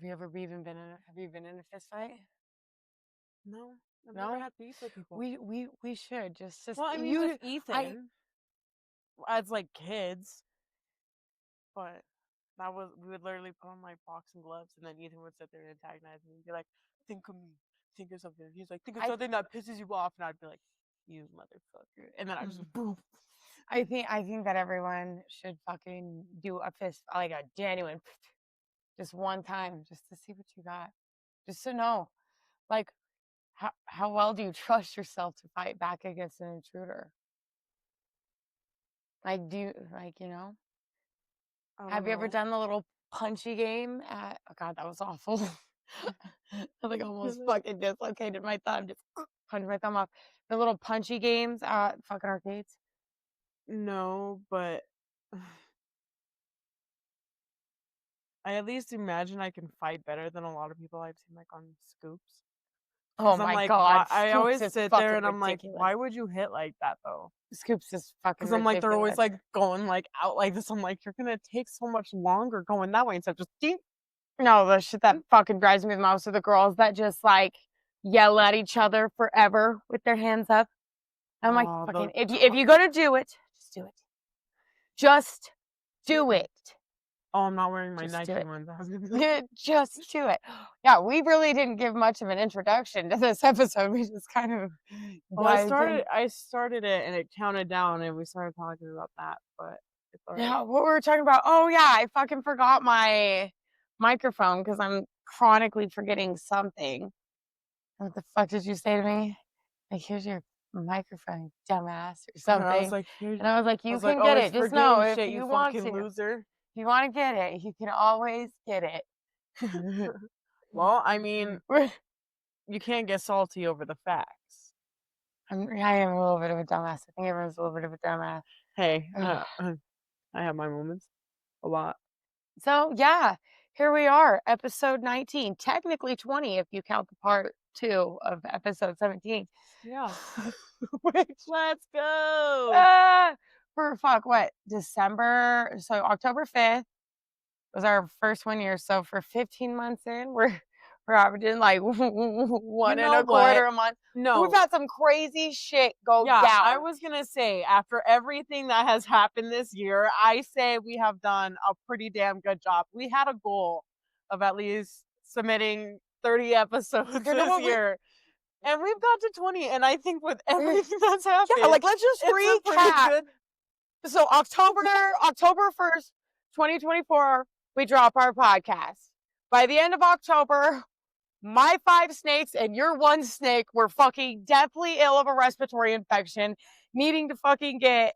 Have you been in a fist fight? No, I've No? never had beef with people. We should just Well, I mean, with Ethan, as like kids, but we would literally put on like boxing gloves, and then Ethan would sit there and antagonize me and be like, "Think of me, think of something." And he's like, "Think of something that pisses you off," and I'd be like, "You motherfucker," and then I just boom. I think that everyone should fucking do a fist, like a genuine, just one time, just to see what you got, just to know, like, how well do you trust yourself to fight back against an intruder? Like, have you ever done the little punchy game at? Oh God, that was awful. I like almost fucking dislocated my thumb. Just punched my thumb off. The little punchy games at fucking arcades. No, but I at least imagine I can fight better than a lot of people I've seen like on Scoops. Oh I'm my like, God, I Scoops always is sit there fucking and I'm like, ridiculous. why would you hit like that though? Scoops is fucking Because I'm like, they're always ridiculous. like going like out like this. I'm like, you're gonna take so much longer going that way instead of just ding. No, the shit that fucking drives me the most are the girls that just like yell at each other forever with their hands up. I'm like, fucking, if you're gonna do it, just do it. Just do it. Oh, I'm not wearing my Just Nike do it. ones. Just do it. Yeah, we really didn't give much of an introduction to this episode. We just kind of. Well, I started it and it counted down and we started talking about that, but it's alright. Yeah, what we were talking about. Oh yeah, I fucking forgot my microphone because I'm chronically forgetting something. What the fuck did you say to me? Like, here's your microphone, dumbass, or something. And I was like, you can get it. Just know if shit, you want to. Loser. If you want to get it, you can always get it. Well, I mean, you can't get salty over the facts. I am a little bit of a dumbass. I think everyone's a little bit of a dumbass. Hey, I have my moments. A lot. So, yeah, here we are, episode 19. Technically 20 if you count the part 2 of episode 17. Yeah. Let's go! For December? So, October 5th was our first 1 year. So, for 15 months in, we're averaging like one and a quarter a month. No. We've had some crazy shit go down. I was going to say, after everything that has happened this year, I say we have done a pretty damn good job. We had a goal of at least submitting 30 episodes this year. And we've got to 20, and I think with everything that's happened... Yeah, like, let's just recap. So, October 1st, 2024, we drop our podcast. By the end of October, my 5 snakes and your 1 snake were fucking deathly ill of a respiratory infection, needing to fucking get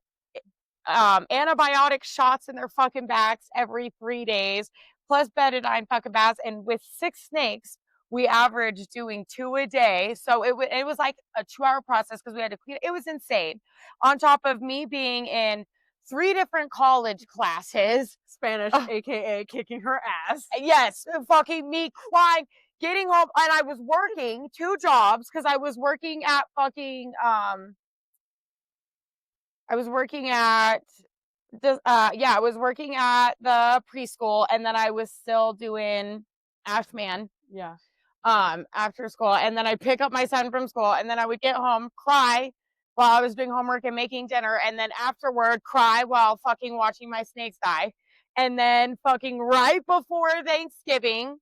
antibiotic shots in their fucking backs every 3 days, plus betadine fucking baths. And with 6 snakes, we averaged doing 2 a day. So it was like a 2-hour process because we had to clean. It was insane. On top of me being in 3 different college classes. Spanish, aka kicking her ass. Yes, fucking me crying, getting home, and I was working 2 jobs because I was working at fucking I was working at the preschool, and then I was still doing Ashman. Yeah. After school, and then I'd pick up my son from school, and then I would get home, cry while I was doing homework and making dinner, and then afterward cry while fucking watching my snakes die. And then fucking right before Thanksgiving,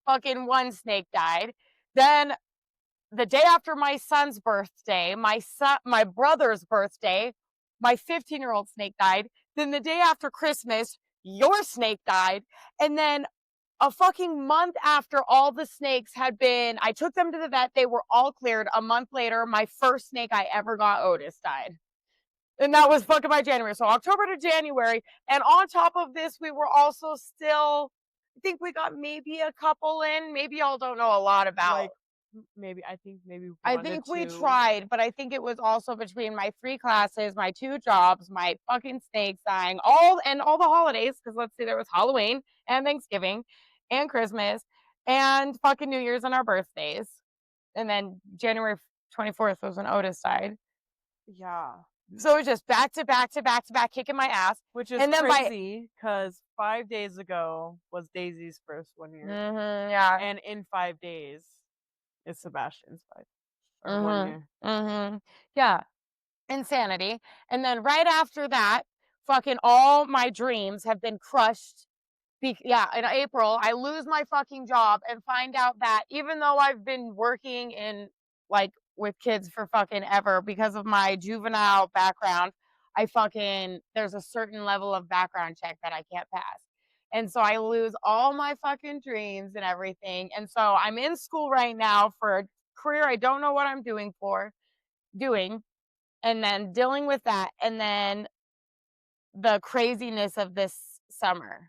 fucking 1 snake died. Then the day after my son's birthday, my brother's birthday, my 15-year-old snake died. Then the day after Christmas, your snake died. And then a fucking month after all the snakes had been, I took them to the vet. They were all cleared. A month later, my first snake I ever got, Otis, died. And that was fucking by January. So October to January. And on top of this, we were also still, I think we got maybe a couple in. Maybe y'all don't know a lot about. Like, I think we tried, but I think it was also between my 3 classes, my 2 jobs, my fucking snakes dying, all the holidays, because let's see, there was Halloween and Thanksgiving and Christmas and fucking New Year's and our birthdays. And then January 24th was when Otis died. Yeah. So it was just back to back to back to back, kicking my ass. Which is And then crazy, because 5 days ago was Daisy's first 1 year. Yeah. And in 5 days is Sebastian's 1 year. Yeah. Insanity. And then right after that, fucking all my dreams have been crushed. In April, I lose my fucking job and find out that even though I've been working in like with kids for fucking ever because of my juvenile background, there's a certain level of background check that I can't pass. And so I lose all my fucking dreams and everything. And so I'm in school right now for a career I don't know what I'm doing, and then dealing with that, and then the craziness of this summer.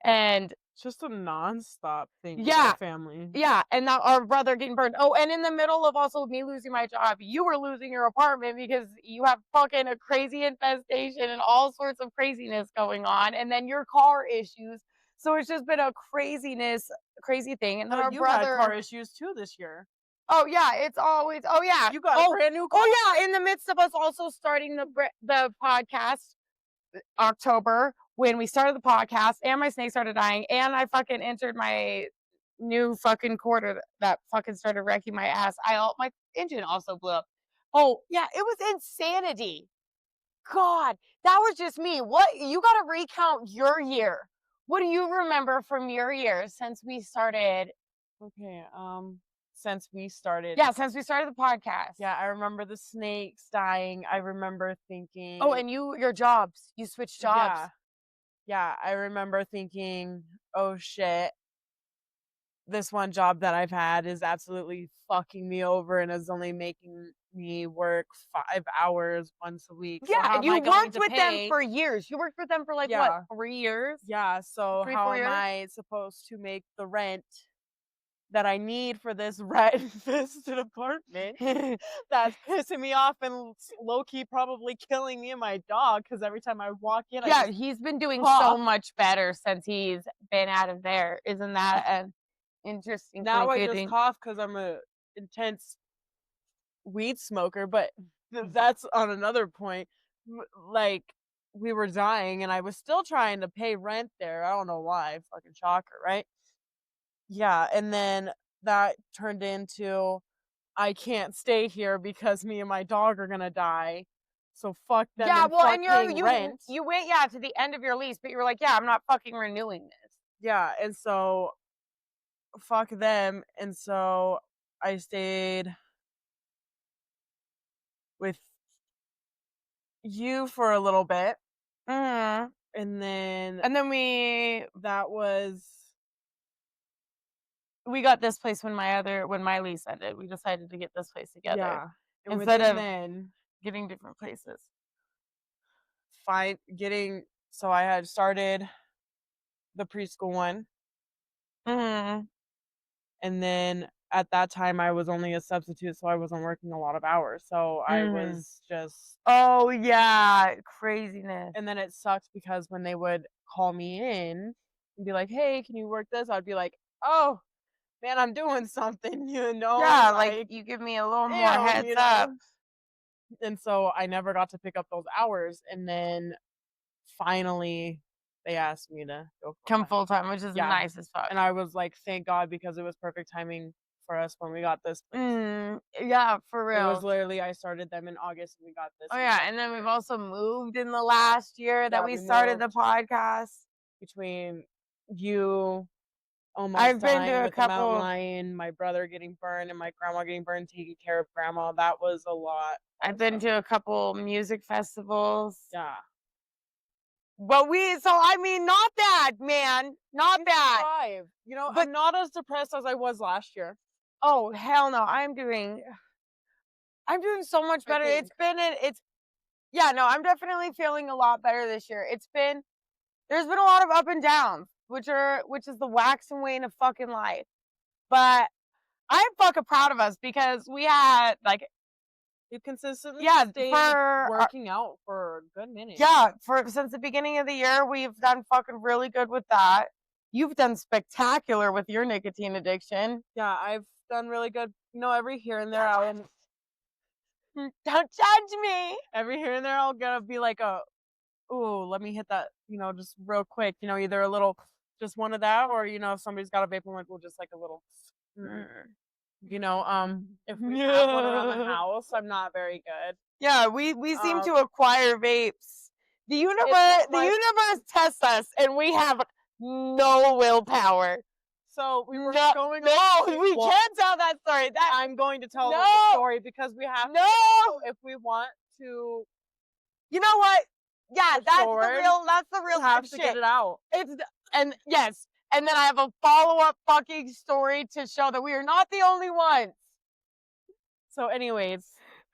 And It's just a nonstop thing with Yeah. our family. yeah, and now our brother getting burned. Oh, and in the middle of also me losing my job, you were losing your apartment because you have fucking a crazy infestation and all sorts of craziness going on, and then your car issues. So it's just been a crazy thing. And then No, our you brother had car issues too this year. Oh yeah, it's always. Oh yeah, You got a brand new car. Oh yeah, in the midst of us also starting the podcast, October, when we started the podcast, and my snake started dying, and I fucking entered my new fucking quarter that fucking started wrecking my ass. My engine also blew up. Oh yeah, it was insanity. God, that was just me. What, you got to recount your year. What do you remember from your year since we started? Okay, since we started. Yeah, since we started the podcast. Yeah, I remember the snakes dying. I remember thinking. Oh, and your jobs. You switched jobs. Yeah, I remember thinking, oh shit, this one job that I've had is absolutely fucking me over and is only making me work 5 hours once a week. So Yeah, how and you am I going worked to with them pay? for years. You worked with them for like what, 3 years? Yeah, so 3, how 4 am years? I supposed to make the rent that I need for this rat-infested apartment that's pissing me off and low-key probably killing me and my dog, because every time I walk in, I Yeah, just he's been doing so cough. much better since he's been out of there. Isn't that an interesting Now I thing? just cough because I'm a intense weed smoker, but that's on another point. Like, we were dying and I was still trying to pay rent there. I don't know why. Fucking shocker, right? Yeah, and then that turned into I can't stay here because me and my dog are gonna die. So fuck them Yeah, and well, fuck and paying rent. you went to the end of your lease, but you were like, yeah, I'm not fucking renewing this. Yeah, and so fuck them, and so I stayed with you for a little bit, Mm-hmm. and then that was we got this place when my lease ended. We decided to get this place together. Yeah, and instead of then getting different places. So I had started the preschool one, Mm-hmm. and then at that time I was only a substitute, so I wasn't working a lot of hours. So I was just Oh yeah, craziness. and then it sucked because when they would call me in and be like, "Hey, can you work this?" I'd be like, "Oh, man, I'm doing something," Yeah, like you give me a little more heads up. And so I never got to pick up those hours, and then finally they asked me to Come full time, which is nice as fuck. And I was like, thank God, because it was perfect timing for us when we got this place. Yeah, for real. It was literally, I started them in August and we got this. Oh yeah, and then we've also moved in the last year that we started the podcast. Between you almost I've been dying to a with the mountain couple. lion, my brother getting burned, and my grandma getting burned, taking care of grandma. That was a lot. I've been to a couple music festivals. Yeah. But I mean, not bad, man. Not bad. But I'm not as depressed as I was last year. Oh, hell no. I'm doing so much better. I'm definitely feeling a lot better this year. There's been a lot of up and downs, which is the wax and wane of fucking life. But I'm fucking proud of us because we had you consistently stayed working out for a good minute. Yeah, since the beginning of the year, we've done fucking really good with that. You've done spectacular with your nicotine addiction. Yeah, I've done really good. Every here and there, Don't judge me. Every here and there, I'll gotta be like ooh, let me hit that, just real quick. Either a little, just one of that, or if somebody's got a vape, I'm like, well, just like a little. If we have one around the house, I'm not very good. Yeah, we seem to acquire vapes. The universe tests us, and we have no willpower. So we were going. No, we can't tell that story. I'm going to tell the story because we have. No, if we want to. You know what? Yeah, that's the real. Have to shit. Get it out. Yes, and then I have a follow-up fucking story to show that we are not the only ones. So, anyways,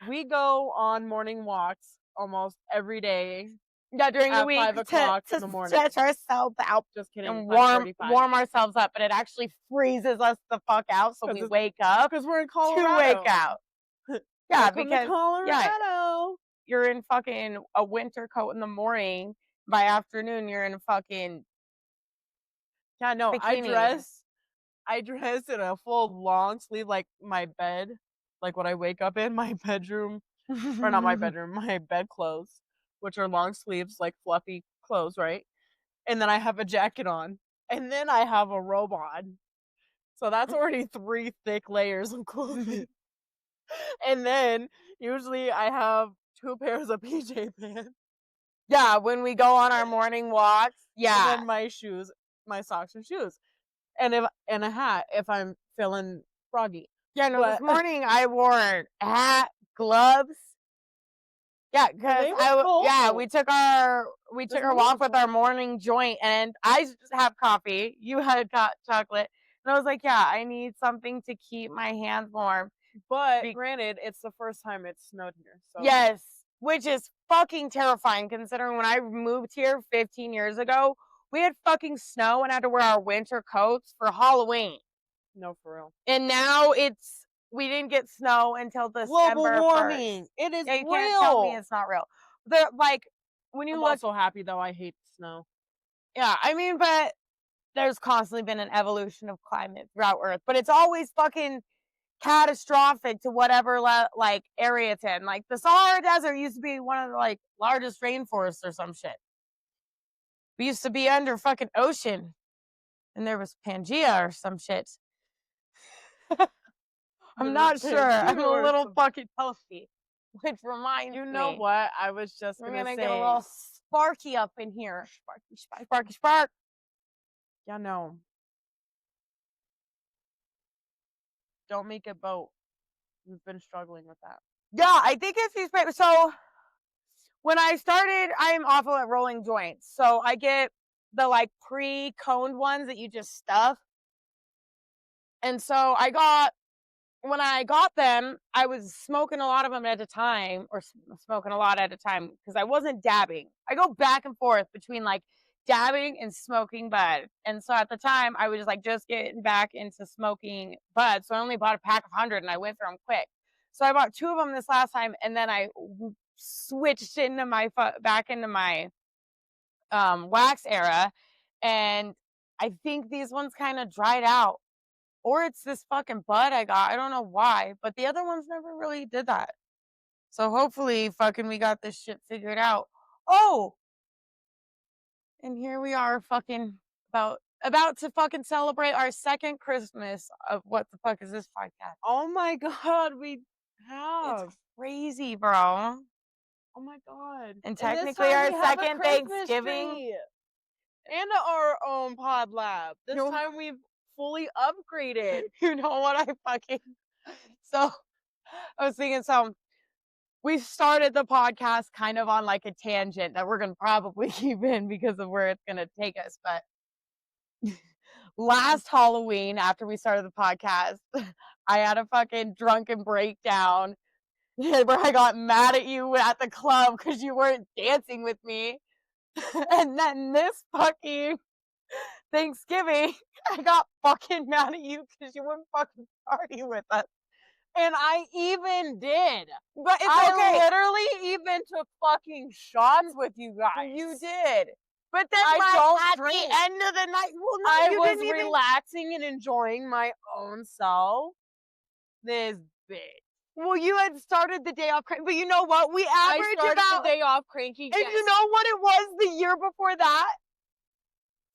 we go on morning walks almost every day. Yeah, during the week 5 o'clock in the morning. Stretch ourselves out. Just kidding. And warm ourselves up, but it actually freezes us the fuck out, so we wake up because we're in Colorado. To wake out. Yeah, because Colorado. You're in fucking a winter coat in the morning. By afternoon, you're in a fucking bikini. I dress in a full long sleeve, like my bed, like what I wake up in, my bedroom, or not my bedroom, my bed clothes, which are long sleeves, like fluffy clothes, right? And then I have a jacket on, and then I have a robe on. So that's already 3 thick layers of clothing. And then usually I have 2 pairs of PJ pants. Yeah, when we go on our morning walks. Yeah. And then my shoes, my socks and shoes. And a hat if I'm feeling froggy. Yeah, no, this morning I wore a hat, gloves. Yeah, because we took our walk with our morning joint, and I just have coffee. You had chocolate, and I was like, yeah, I need something to keep my hands warm. But granted, it's the first time it's snowed here. So yes, which is fucking terrifying considering when I moved here 15 years ago, we had fucking snow and had to wear our winter coats for Halloween. No, for real. And now we didn't get snow until December. Global warming. 1st. It is real. You can't tell me it's not real. When you I'm look, also happy though. I hate snow. Yeah, I mean, but there's constantly been an evolution of climate throughout Earth, but it's always fucking catastrophic to whatever area it's in. Like the Sahara Desert used to be one of the largest rainforests or some shit. We used to be under fucking ocean, and there was Pangea or some shit. I'm not sure. I'm a little fucking toasty, which reminds me. You know what? I was just gonna say. Get a little sparky up in here. Sparky, spark. Yeah, no. Don't make it boat. We've been struggling with that. Yeah, I think it's so. When I started, I'm awful at rolling joints, so I get the pre-coned ones that you just stuff. And so when I got them, I was smoking a lot at a time because I wasn't dabbing. I go back and forth between dabbing and smoking bud. And so at the time, I was just getting back into smoking bud. So I only bought a pack of 100 and I went through them quick. So I bought 2 of them this last time, and then I switched back into my wax era, and I think these ones kind of dried out. Or it's this fucking bud I got. I don't know why, but the other ones never really did that. So hopefully fucking we got this shit figured out. Oh! And here we are fucking about to fucking celebrate our 2nd Christmas of What the Fuck Is This podcast. Oh my god, we have. It's crazy, bro. Oh my god. And technically our 2nd Thanksgiving. Tree. And our own pod lab. This time we've fully upgraded. You know what so I was thinking, so we started the podcast kind of on a tangent that we're going to probably keep in because of where it's going to take us. But last Halloween, after we started the podcast, I had a fucking drunken breakdown where I got mad at you at the club because you weren't dancing with me. And then this fucking Thanksgiving, I got fucking mad at you because you wouldn't fucking party with us. And I even did. But it's I literally even took fucking shots with you guys. You did. But then at the end of the night, I was relaxing and enjoying my own self. This bitch. Well, you had started the day off cranky, but you know what? We I average started about the day off cranky. And you know what it was the year before that?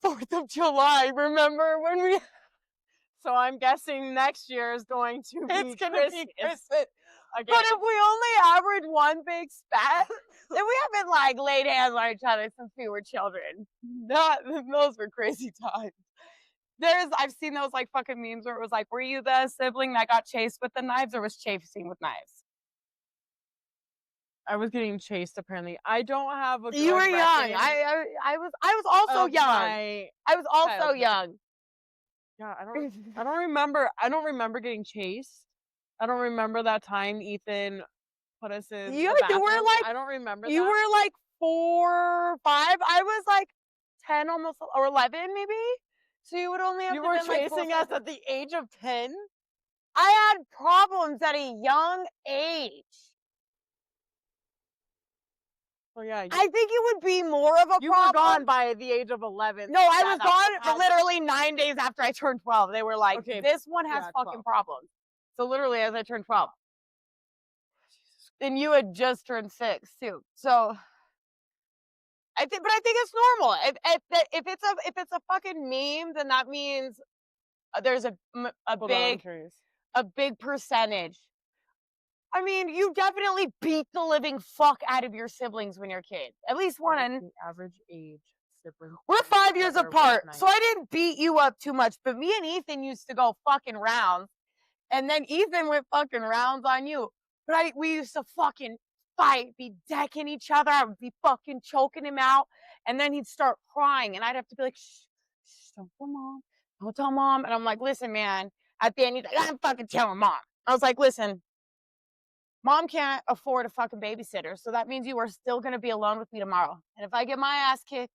4th of July. Remember when we? So I'm guessing next year is going to be It's gonna Christmas. be Christmas. Again. But if we only average one big spat, then we haven't like laid hands on each other since we were children. Those were crazy times. I've seen those like fucking memes where it was like, were you the sibling that got chased with the knives or was chasing with knives? I was getting chased apparently. I don't have a good You were young. I was also young. I was also young. Yeah, I don't remember getting chased. I don't remember that time Ethan put us in the bathroom. You were like, I don't remember you that. were like 4 or 5. I was like 10 almost, or 11 maybe. So you would only have You to were been like chasing us at the age of 10? I had problems at a young age. Oh yeah. I think it would be more of a You problem. were gone by the age of 11. No, I was gone literally 9 days after I turned 12. They were like, okay, this one has fucking 12 problems. So literally as I turned 12. And you had just turned 6 too. So I think it's normal. If it's a fucking meme, then that means there's a big percentage. I mean, you definitely beat the living fuck out of your siblings when you're kids. At least one. The average age sibling. We're 5 years apart, so I didn't beat you up too much. But me and Ethan used to go fucking rounds, and then Ethan went fucking rounds on you. But we used to fucking fight, be decking each other. I would be fucking choking him out, and then he'd start crying, and I'd have to be like, shh, don't tell mom, don't tell mom. And I'm like, listen, man. At the end, he's like, I'm fucking telling mom. I was like, listen. Mom can't afford a fucking babysitter, so that means you are still going to be alone with me tomorrow. And if I get my ass kicked,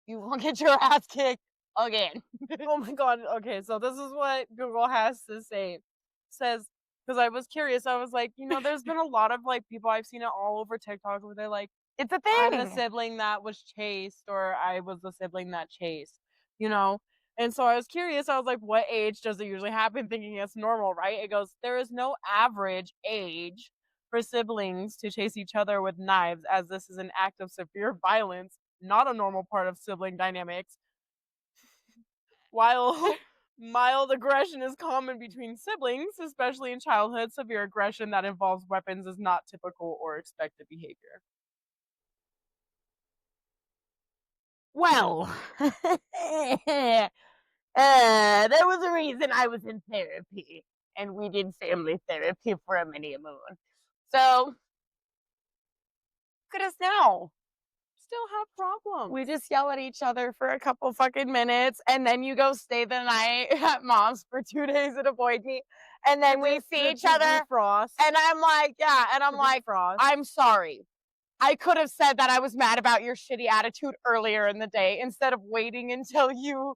you won't get your ass kicked again. Oh my god. Okay, so this is what Google has to say. It says, because I was curious, I was like, there's been a lot of like people, I've seen it all over TikTok where they're like, it's a thing. I'm the sibling that was chased, or I was the sibling that chased, And so I was curious, I was like, what age does it usually happen? Thinking it's normal, right? It goes, there is no average age for siblings to chase each other with knives, as this is an act of severe violence, not a normal part of sibling dynamics. While mild aggression is common between siblings, especially in childhood, severe aggression that involves weapons is not typical or expected behavior. Well, there was a reason I was in therapy, and we did family therapy for a mini moon. So, look at us now. Still have problems. We just yell at each other for a couple fucking minutes, and then you go stay the night at mom's for 2 days and avoid me. And then we see each other. Frost. And I'm like, yeah, and I'm like, Frost. I'm sorry. I could have said that I was mad about your shitty attitude earlier in the day instead of waiting until you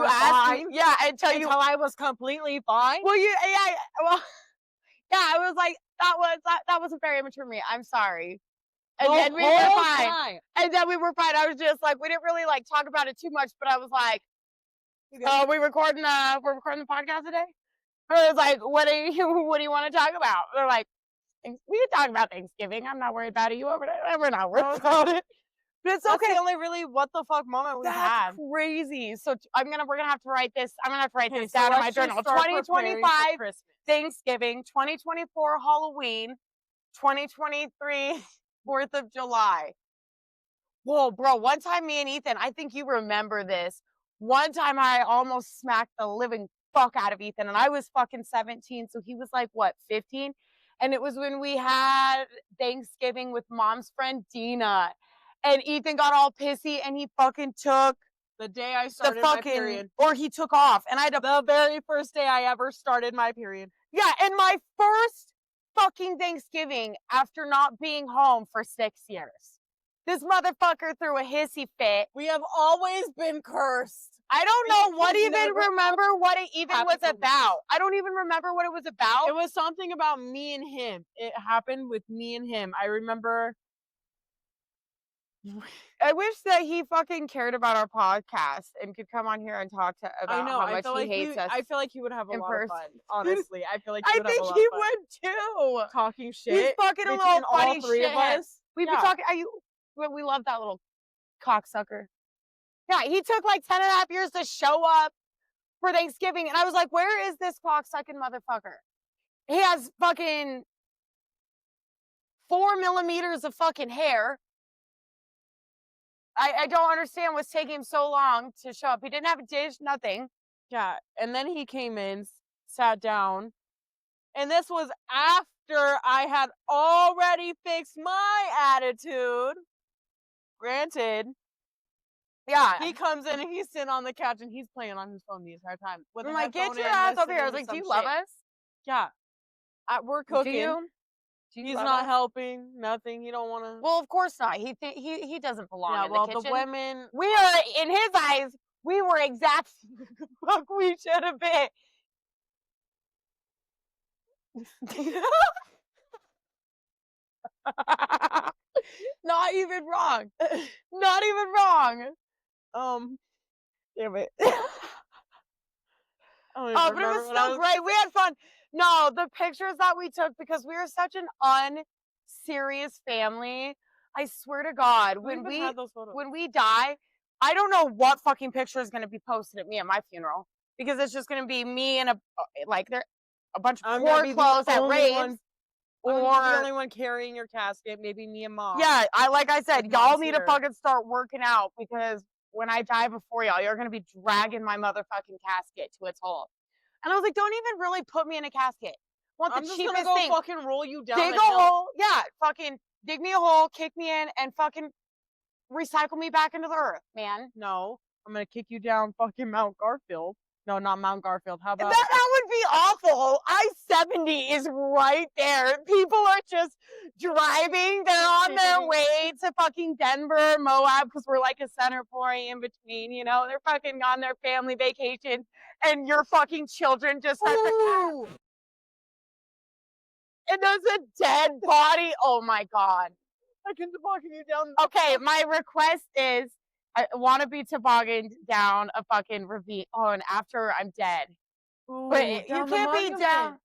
asked me. Yeah, until I was completely fine. Well, yeah, I was like, that wasn't very immature of me. I'm sorry. And then we were fine. And then we were fine. I was just like, we didn't really like talk about it too much, but I was like, oh, we're recording the podcast today? I was like, what do you want to talk about? They're like, we can talk about Thanksgiving. I'm not worried about it. You over there? We're not worried about it. But it's okay. That's the only really what the fuck moment we had. That's crazy. So we're gonna have to write this. I'm gonna have to write this down in my journal. 2025 Thanksgiving, 2024 Halloween, 2023 4th of July. Whoa, bro. One time me and Ethan, I think you remember this. One time I almost smacked the living fuck out of Ethan, and I was fucking 17, so he was like, what, 15? And it was when we had Thanksgiving with mom's friend Dina. And Ethan got all pissy and he fucking took the day I started my period. Or he took off. And I had the very first day I ever started my period. Yeah, and my first fucking Thanksgiving after not being home for 6 years. This motherfucker threw a hissy fit. We have always been cursed. I don't know what it was about. I don't even remember what it was about. It was something about me and him. It happened with me and him. I remember I wish that he fucking cared about our podcast and could come on here and talk about how much he hates us. I feel like he would have a in lot of person. fun. Honestly, I feel like he I would have a think lot he of fun. would too. Talking shit. He's fucking a between little funny all three shit. of us. We'd be talking. We love that little cocksucker. Yeah, he took like 10.5 years to show up for Thanksgiving, and I was like, where is this cocksucking motherfucker? He has fucking 4 millimeters of fucking hair. I don't understand what's taking him so long to show up. He didn't have a dish, nothing. Yeah, and then he came in, sat down, and this was after I had already fixed my attitude. Granted. Yeah. He comes in and he's sitting on the couch and he's playing on his phone the entire time. I'm like, get your ass over here. I was like, do you love us? Yeah. We're cooking. Do you He's not helping. Nothing. He don't want to. Well, of course not. He doesn't belong in the kitchen. The women. We are, in his eyes, we were exactly the fuck we should have been. Not even wrong. Not even wrong. Damn it. But it was still great. We had fun. No, the pictures that we took, because we were such an unserious family. I swear to God, when we die, I don't know what fucking picture is going to be posted at me at my funeral, because it's just going to be me and a bunch of poor clothes at raves. Or the only one carrying your casket, maybe me and Mom. Yeah, like I said, y'all need to fucking start working out, because when I die before y'all, you're going to be dragging my motherfucking casket to its hole. And I was like, don't even really put me in a casket. Want the cheapest thing. I'm just gonna go fucking roll you down. Dig a hole. Yeah, fucking dig me a hole, kick me in, and fucking recycle me back into the earth, man. No, I'm gonna kick you down fucking Mount Garfield. No, not Mount Garfield. How about that would be awful. I-70 is right there. People are just driving. They're on their way to fucking Denver, Moab, because we're like a center point in between, you know? They're fucking on their family vacation, and your fucking children just have to... And there's a dead body. Oh my God. I can toboggan you down. Okay, my request is, I want to be tobogganed down a fucking ravine. Oh, and after I'm dead. Ooh, but you can't be down.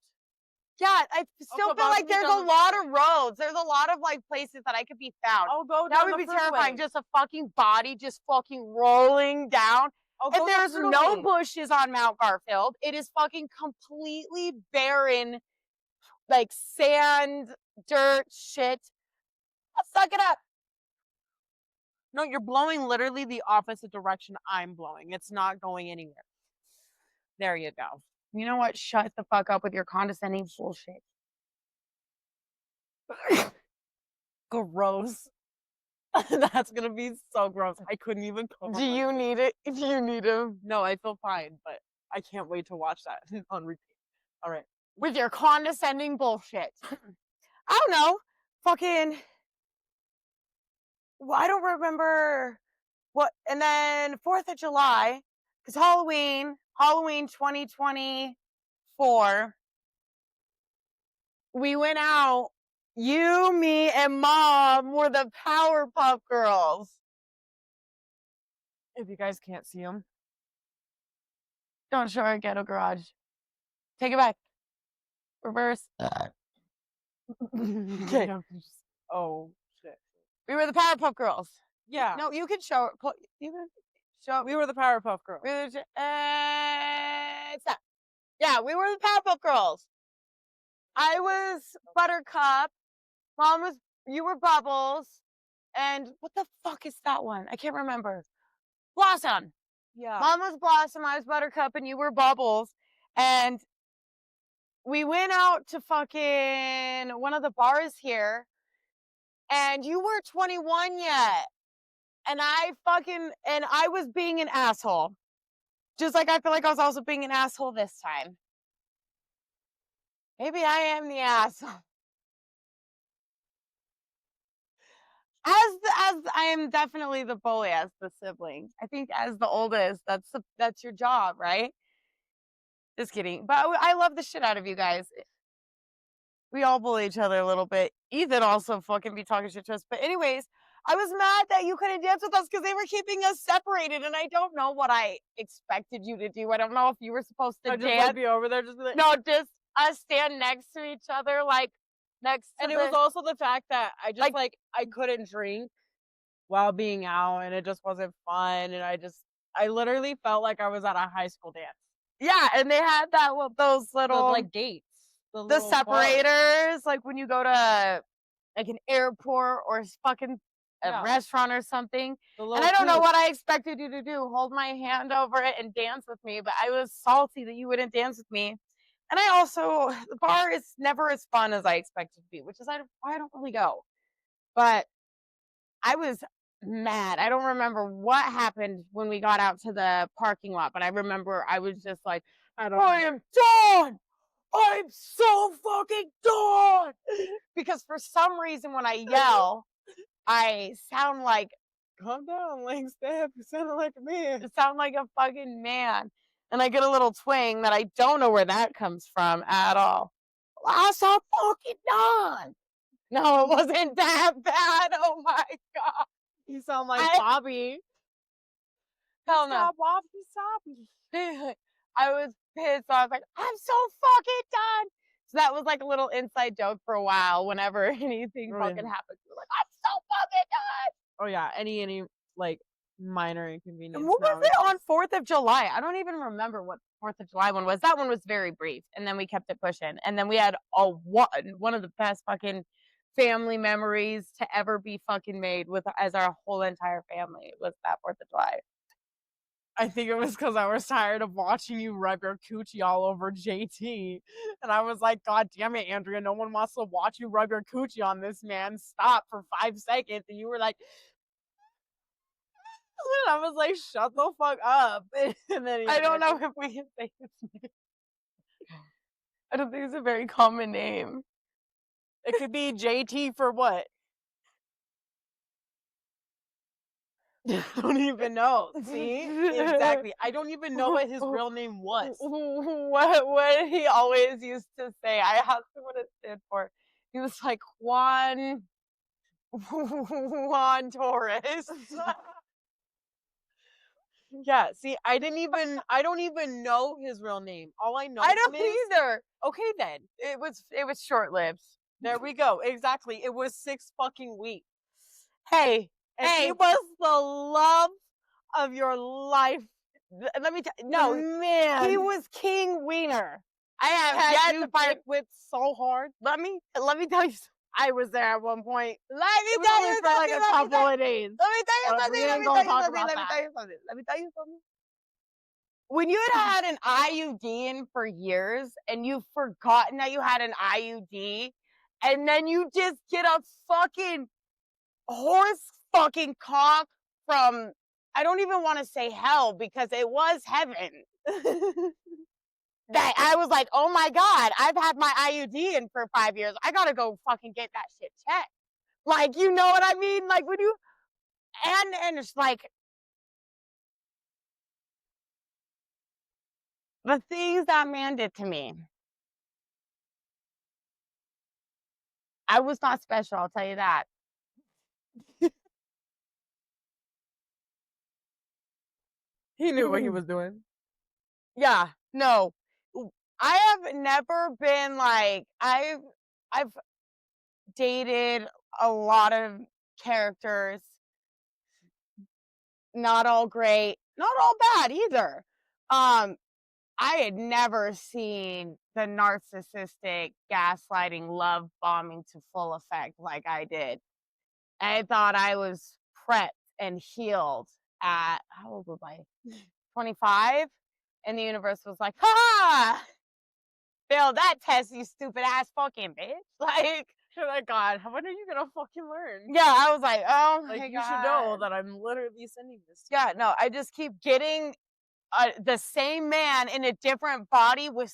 Yeah, I still feel like there's a lot of roads. There's a lot of like places that I could be found. I'll go down. That would be terrifying. Just a fucking body just fucking rolling down. And there's no bushes on Mount Garfield. It is fucking completely barren, like sand, dirt, shit. Suck it up. No, you're blowing literally the opposite direction I'm blowing. It's not going anywhere. There you go. You know what? Shut the fuck up with your condescending bullshit. Gross. That's gonna be so gross. I couldn't even cover. Do you need it? Do you need him? No, I feel fine, but I can't wait to watch that on repeat. All right. With your condescending bullshit. I don't know. Fucking... Well, I don't remember what, and then 4th of July, because Halloween 2024, we went out, you, me, and Mom were the Powerpuff Girls. If you guys can't see them. Don't show our ghetto garage. Take it back. Reverse. Okay. Oh. We were the Powerpuff Girls. Yeah. No, you can show. You can show. We were the Powerpuff Girls. Stop. Yeah, we were the Powerpuff Girls. I was Buttercup. Mom was. You were Bubbles. And what the fuck is that one? I can't remember. Blossom. Yeah. Mom was Blossom. I was Buttercup, and you were Bubbles. And we went out to fucking one of the bars here. And you weren't 21 yet. And I was being an asshole. Just like I feel like I was also being an asshole this time. Maybe I am the asshole. As I am definitely the bully as the sibling. I think as the oldest, that's your job, right? Just kidding. But I love the shit out of you guys. We all bully each other a little bit. Ethan also fucking be talking shit to us. But anyways, I was mad that you couldn't dance with us because they were keeping us separated, and I don't know what I expected you to do. I don't know if you were supposed to Just dance. like be over there, just be like, No, just us stand next to each other, like next to and it was also the fact that I just like I couldn't drink while being out, and it just wasn't fun, and I literally felt like I was at a high school dance. Yeah, and they had those little like gates, the separators, like when you go to like an airport or fucking a restaurant or something. And I don't know what I expected you to do, hold my hand over it and dance with me, but I was salty that you wouldn't dance with me. And I also, the bar is never as fun as I expected to be, which is why I don't really go. But I was mad. I don't remember what happened when we got out to the parking lot, but I remember I was just like, I am done. I'm so fucking done. Because for some reason when I yell, I sound like, calm down, Langstaff. You sound like a man. I sound like a fucking man. And I get a little twang that I don't know where that comes from at all. I'm so fucking done. No, it wasn't that bad. Oh my God. You sound like Bobby. Hell no. Stop, Bobby, stop. I was pissed. I was like, I'm so fucking done. So that was like a little inside joke for a while. Whenever anything fucking happens, we're like, I'm so fucking done. Oh yeah, any like minor inconvenience. And what was it on 4th of July? I don't even remember what 4th of July one was. That one was very brief, and then we kept it pushing. And then we had one of the best fucking family memories to ever be fucking made with as our whole entire family was that 4th of July. I think it was because I was tired of watching you rub your coochie all over JT. And I was like, God damn it, Andrea, no one wants to watch you rub your coochie on this man. Stop for 5 seconds. And you were like, and I was like, shut the fuck up. And then I don't know if we can say his name. I don't think it's a very common name. It could be JT for what? I don't even know. See? Exactly. I don't even know what his real name was. What he always used to say. I asked him what it stood for. He was like, Juan Torres. Yeah, see, I don't even know his real name. All I know I don't either. Okay then. It was short-lived. There we go. Exactly. It was 6 fucking weeks. Hey, and he was the love of your life. Let me tell you, no, man. He was King Wiener. I have yet to find with so hard. Let me tell you something. I was there at one point. Let me tell you for like a couple of days. Let me tell you something. Let me tell you something. When you had an IUD in for years and you've forgotten that you had an IUD, and then you just get a fucking horse fucking cock from, I don't even want to say hell because it was heaven. That I was like, oh my God, I've had my IUD in for 5 years. I gotta go fucking get that shit checked. Like, you know what I mean? Like when you, and it's like, the things that man did to me. I was not special, I'll tell you that. He knew what he was doing. Yeah, no. I have never been like, I've dated a lot of characters. Not all great, not all bad either. I had never seen the narcissistic, gaslighting, love bombing to full effect like I did. I thought I was prepped and healed at, how old was I? 25? And the universe was like, ha! Failed that test, you stupid ass fucking bitch. Like, you're like, God, when are you gonna fucking learn? Yeah, I was like, oh my God. You should know that I'm literally sending this. Yeah, no, I just keep getting the same man in a different body with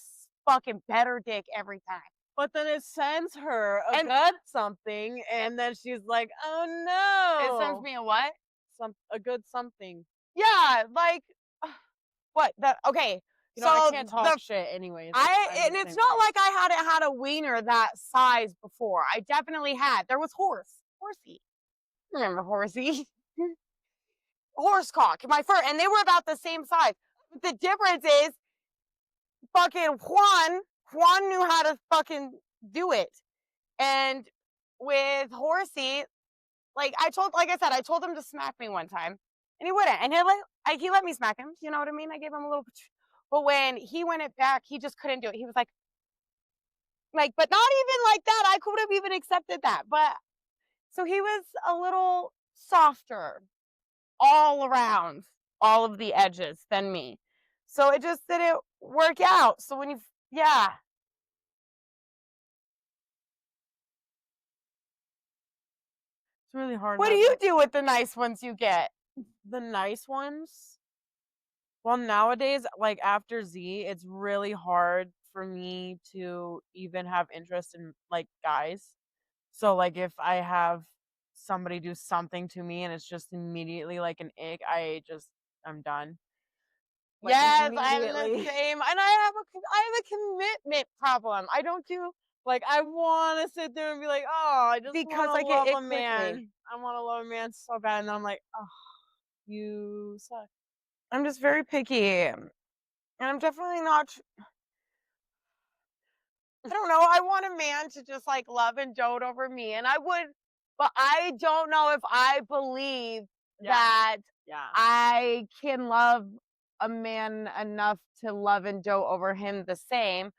fucking better dick every time. But then it sends her a good something, and then she's like, oh no. It sends me a what? A good something. Yeah, like, what? Okay. You know, I can't talk shit anyways. And it's not like I hadn't had a wiener that size before. I definitely had. There was horsey. Remember Horsey? Horsecock, my fur, and they were about the same size. The difference is fucking Juan knew how to fucking do it. And with Horsey, like I said, I told him to smack me one time, and he wouldn't. And he let me smack him. You know what I mean? I gave him a little, but when he went it back, he just couldn't do it. He was like, but not even like that. I could have even accepted that, but so he was a little softer all around all of the edges than me. So it just didn't work out. So yeah. It's really hard. What do you do with the nice ones you get? The nice ones? Well, nowadays, like after Z, it's really hard for me to even have interest in like guys. So like if I have somebody do something to me and it's just immediately like an ick, I'm done. Like, yes, I'm the same, and I have a commitment problem. I don't do like I want to sit there and be like, oh, I just because want to love a man. Quickly. I want to love a man so bad, and I'm like, oh, you suck. I'm just very picky, and I'm definitely not. I don't know. I want a man to just like love and dote over me, and I would, but I don't know if I believe that I can love a man enough to love and dote over him the same,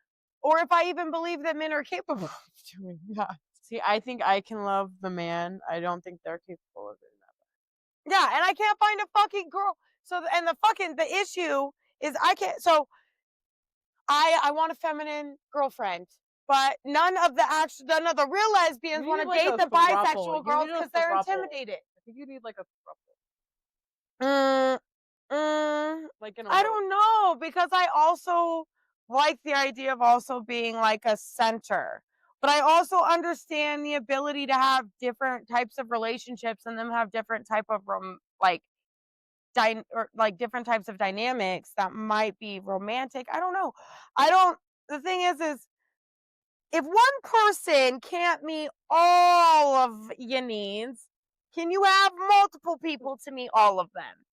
or if I even believe that men are capable of doing that. See, I think I can love the man. I don't think they're capable of doing that. Yeah, and I can't find a fucking girl. So, and the issue is I can't. So, I want a feminine girlfriend, but none of the real lesbians want to date the bisexual girls because they're intimidated. I think you need like a I don't know, because I also like the idea of also being like a center, but I also understand the ability to have different types of relationships and them have different type of different types of dynamics that might be romantic. I don't know. The thing is if one person can't meet all of your needs, can you have multiple people to meet all of them?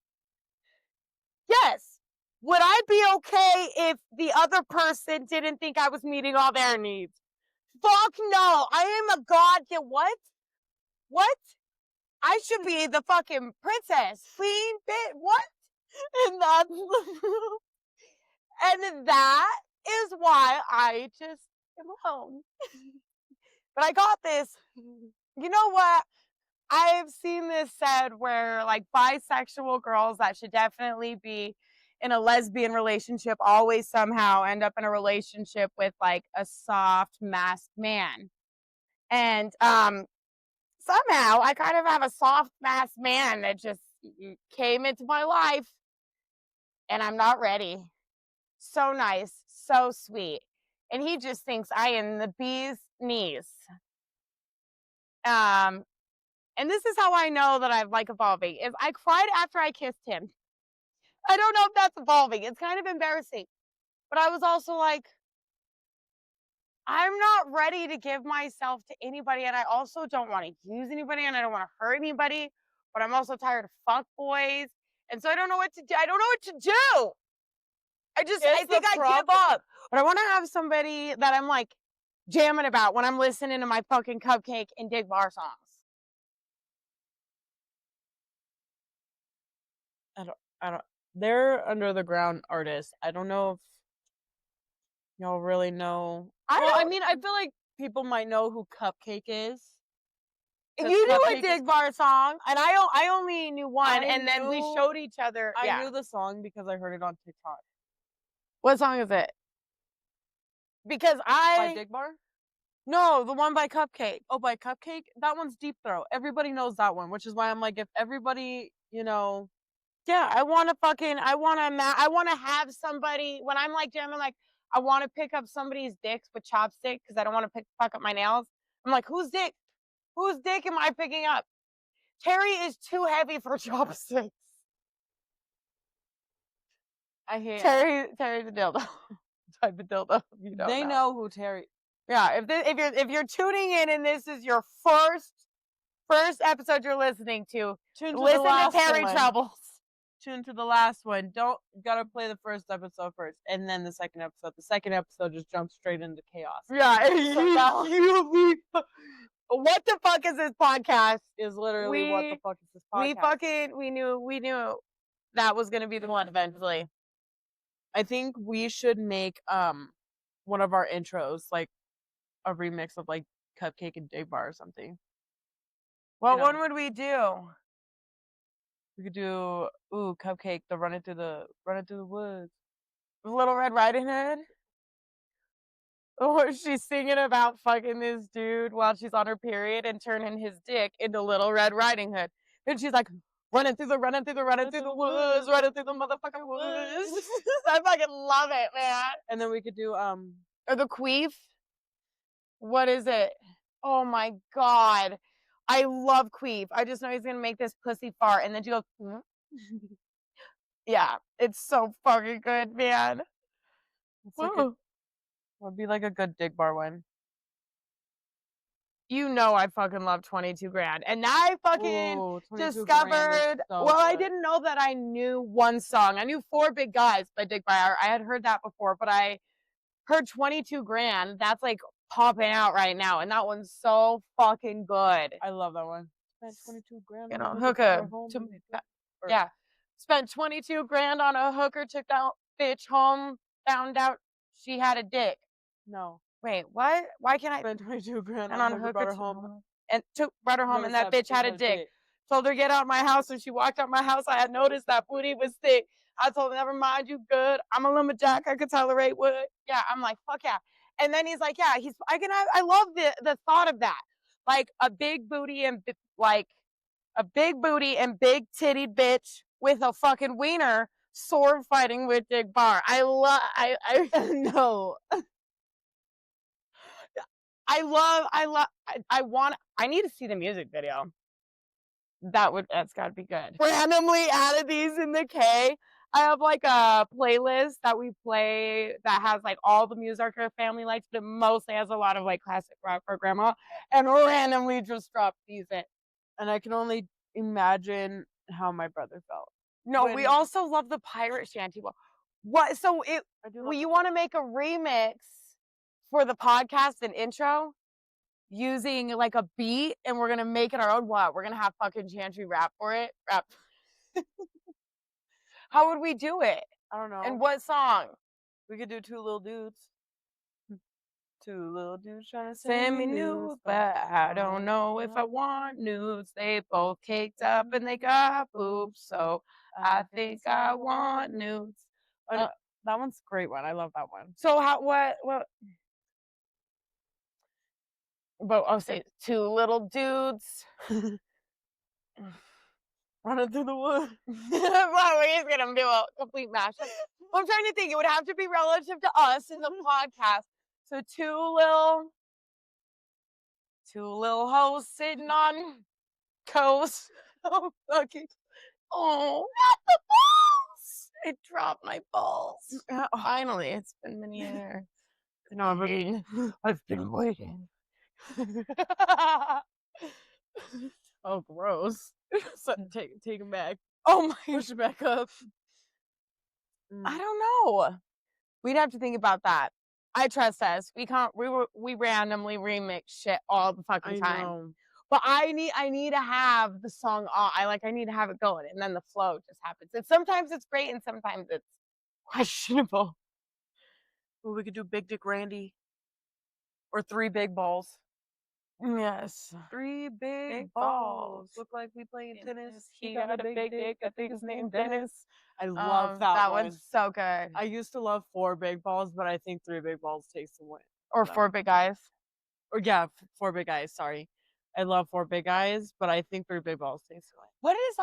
Yes. Would I be okay if the other person didn't think I was meeting all their needs? Fuck no. I am a god. What? What? I should be the fucking princess. Queen bit. What? And that is why I just am alone. But I got this. You know what? I've seen this said where like bisexual girls that should definitely be in a lesbian relationship always somehow end up in a relationship with like a soft masked man. And somehow I kind of have a soft masked man that just came into my life and I'm not ready. So nice, so sweet. And he just thinks I am the bee's knees. And this is how I know that I'm like evolving. Is I cried after I kissed him. I don't know if that's evolving. It's kind of embarrassing. But I was also like, I'm not ready to give myself to anybody. And I also don't want to use anybody and I don't want to hurt anybody. But I'm also tired of fuck boys. And so I don't know what to do. I don't know what to do. I think I give up. But I want to have somebody that I'm like jamming about when I'm listening to my fucking Cupcake and Dig Bar songs. I don't. They're under the ground artists. I don't know if y'all really know. I mean, I feel like people might know who Cupcake is. You knew a Dig Bar song, and I only knew one, and then we showed each other. I knew the song because I heard it on TikTok. What song is it? Because by Dig Bar? No, the one by Cupcake. Oh, by Cupcake? That one's Deep Throat. Everybody knows that one, which is why I'm like, if everybody, yeah, I want to have somebody when I'm like jamming, like I want to pick up somebody's dicks with chopsticks because I don't want to fuck up my nails. I'm like, whose dick am I picking up? Terry is too heavy for chopsticks. I hate Terry's a dildo. Type of dildo. They know who Terry. Yeah, if you're tuning in and this is your first First episode you're listening to. Tune to the Listen to last Terry one. Troubles. Tune to the Listen to last Terry one. Troubles. Tune to the last one. Gotta play the first episode first, and then the second episode. The second episode just jumps straight into chaos. Yeah. So What the fuck is this podcast? Is literally what the fuck is this podcast? We knew that was gonna be the one eventually. I think we should make one of our intros like a remix of like Cupcake and Dig Bar or something. What one would we do? We could do Cupcake, the running through the woods. Little Red Riding Hood? Or she's singing about fucking this dude while she's on her period and turning his dick into Little Red Riding Hood. And she's like, running through the woods, running through the motherfucking woods. I fucking love it, man. And then we could do or the queef. What is it? Oh my god. I love queef. I just know he's gonna make this pussy fart, and then she goes, yeah, it's so fucking good, man. Would be like a good Dig Bar one. You know I fucking love 22 grand. And I fucking discovered, I didn't know that I knew one song. I knew 4 Big Guys by Dig Bar. I had heard that before, but I heard 22 grand. That's like popping out right now. And that one's so fucking good. I love that one. Spent 22 grand on a hooker. Yeah. Spent 22 grand on a hooker, took that bitch home, found out she had a dick. No. Wait, what? Why can't I spend 22 grand on a hooker, brought her home, and that bitch had a dick. Told her to get out of my house. When she walked out my house, I had noticed that booty was thick. I told her, never mind, you good. I'm a lumberjack. I could tolerate wood. Yeah, I'm like, fuck yeah. And then he's like, yeah, I love the thought of that. Like a big booty and big titty bitch with a fucking wiener sword fighting with Dig Bar. I no. I need to see the music video. That's gotta be good. Randomly added these in the K. I have like a playlist that we play that has like all the music our family likes, but it mostly has a lot of like classic rock for grandma, and randomly just dropped these in. And I can only imagine how my brother felt. No, we also love the pirate shanty. What? So you want to make a remix for the podcast and intro using like a beat, and we're gonna make it our own. What? We're gonna have fucking Chantry rap for it. Rap. How would we do it? I don't know. And what song? We could do 2 little dudes. 2 little dudes trying to send me nudes, but I don't know if I want nudes. They both caked up and they got boobs, so I think I want nudes. That one's a great one. I love that one. So what? But I'll say 2 little dudes running through the woods. Well, we're just gonna do a complete mashup. I'm trying to think. It would have to be relative to us in the podcast. So 2 little hoes sitting on coast. Oh, fucking. Oh, not the balls! It dropped my balls. Finally, it's been many years. No, I've been waiting. Oh, gross. So, take him back. Oh my. Push it back up. I don't know. We'd have to think about that. I trust us. We randomly remix shit all the fucking time. Know. But I need to have the song on. I need to have it going, and then the flow just happens. And sometimes it's great, and sometimes it's questionable. Well, we could do Big Dick Randy, or 3 big balls. Yes, 3 big balls. Look like we playing tennis. He got a big dick. I think his name Dennis. I love that one. That one's so good. I used to love 4 big balls, but I think 3 big balls takes the win. Or 4 big guys. Or yeah, 4 big guys. Sorry, I love 4 big guys, but I think 3 big balls takes the win. What is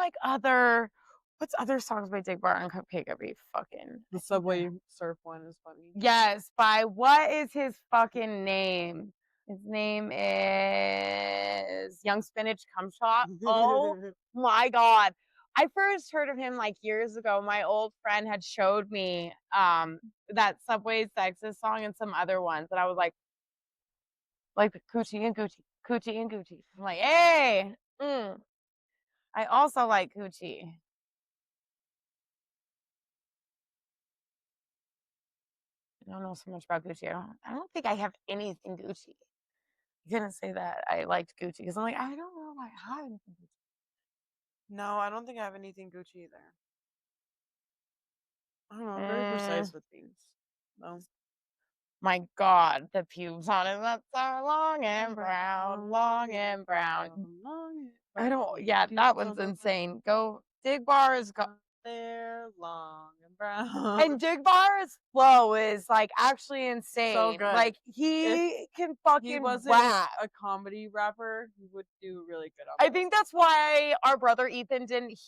what's other songs by Dig Bar and Cupcake? I'd be fucking. The Subway Surf one is funny. Yes, by what is his fucking name? His name is Young Spinach Cumshot. Oh my god. I first heard of him like years ago. My old friend had showed me that Subway Sexist song and some other ones. And I was like the Coochie and Gucci. I'm like, hey, I also like Gucci. I don't know so much about Gucci. I don't think I have anything Gucci. I couldn't say that I liked Gucci because I'm like, I don't know if I have anything Gucci. No, I don't think I have anything Gucci either. I don't know. I'm very precise with things. No. My God, the pubes on his lips are long and brown, long and brown. I don't. Yeah, that one's insane. Go Dig Bar's go. They're long and brown. And Dig Bar's flow is like actually insane. So good. Like he can fucking He wasn't rap. a comedy rapper. He would do really good on I think that's why our brother Ethan didn't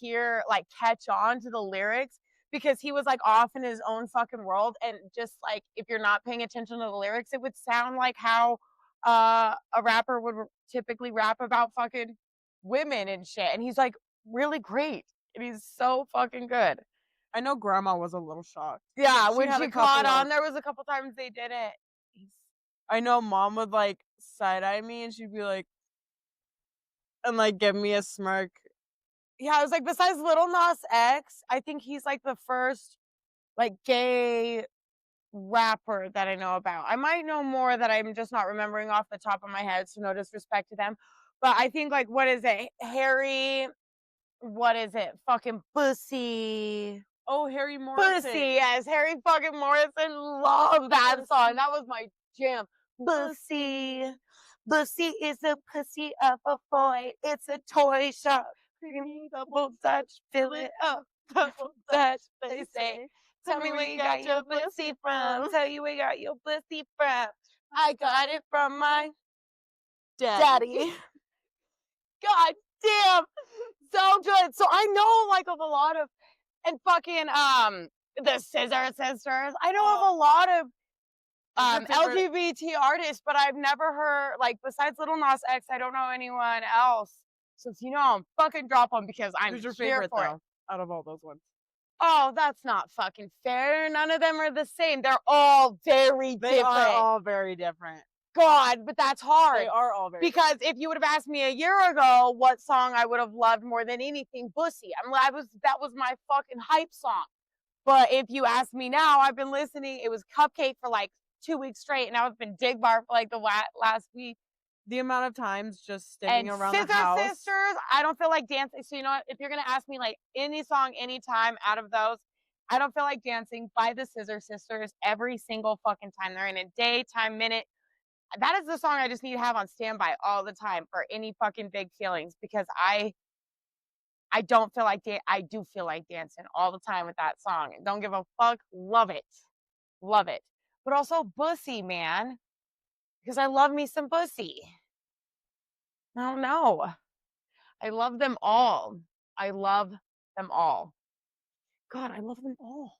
catch on to the lyrics, because he was like off in his own fucking world, and just like if you're not paying attention to the lyrics, it would sound like how a rapper would typically rap about fucking women and shit. And he's like really great, and he's so fucking good. I know Grandma was a little shocked. Yeah, when she caught on, there was a couple times they did it. I know Mom would like side eye me, and she'd be like, and like give me a smirk. Yeah, I was like, besides Lil Nas X, I think he's like the first like gay rapper that I know about. I might know more that I'm just not remembering off the top of my head, so no disrespect to them. But I think like, what is it? Fucking Bussy. Oh, Harry Morrison. Bussy, yes, Harry fucking Morrison. Love that song. That was my jam. Bussy. Bussy is a pussy of a boy. It's a toy shop. Double Dutch, fill it up. Double Dutch, they say. Tell me where you got your pussy from. Tell you where you got your pussy from. I got it from my daddy. God damn. So good. So I know like of a lot of, and fucking the Scissor Sisters. I know of a lot of LGBT artists, but I've never heard, like, besides Lil Nas X, I don't know anyone else. So if you know them, fucking drop them, because I'm Who's your here favorite for though, it. out of all those ones? Oh, that's not fucking fair. None of them are the same. They're all very different. They are all very different. God, but that's hard. They are all very because if you would have asked me a year ago what song I would have loved more than anything, Bussy. That was my fucking hype song. But if you ask me now, I've been listening. It was Cupcake for like 2 weeks straight, and now it's been Dig Bar for like the last week. The amount of times just standing around the house. Scissor Sisters, I don't feel like dancing. So you know what? If you're gonna ask me like any song, anytime out of those, I don't feel like dancing by the Scissor Sisters every single fucking time. They're in a daytime minute. That is the song I just need to have on standby all the time for any fucking big feelings, because I don't feel like I do feel like dancing all the time with that song. Don't give a fuck. Love it. Love it. But also Bussy, man. Because I love me some Bussy. I don't know. I love them all. I love them all. God, I love them all.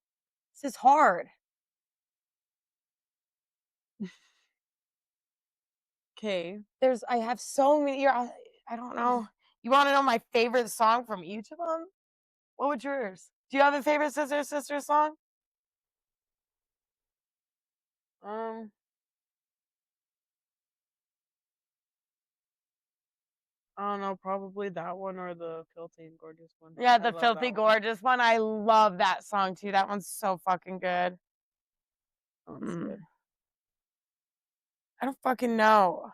This is hard. Okay. I have so many. I don't know. You want to know my favorite song from each of them? What would yours? Do you have a favorite Scissor Sisters song? I don't know, probably that one or the Filthy and Gorgeous one. Yeah, the Filthy Gorgeous one. I love that song too. That one's so fucking good. Good. I don't fucking know.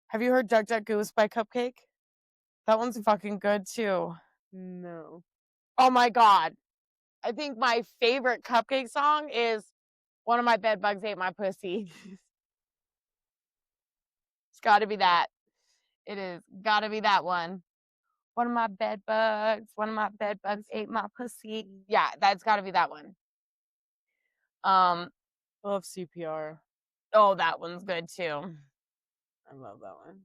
Have you heard Jug Jug Goose by Cupcake? That one's fucking good too. No. Oh my God. I think my favorite Cupcake song is One of My Bed Bugs Ate My Pussy. It's gotta be that. It is gotta be that one. One of my bed bugs ate my pussy. Yeah, that's gotta be that one. I love CPR. Oh, that one's good too. I love that one.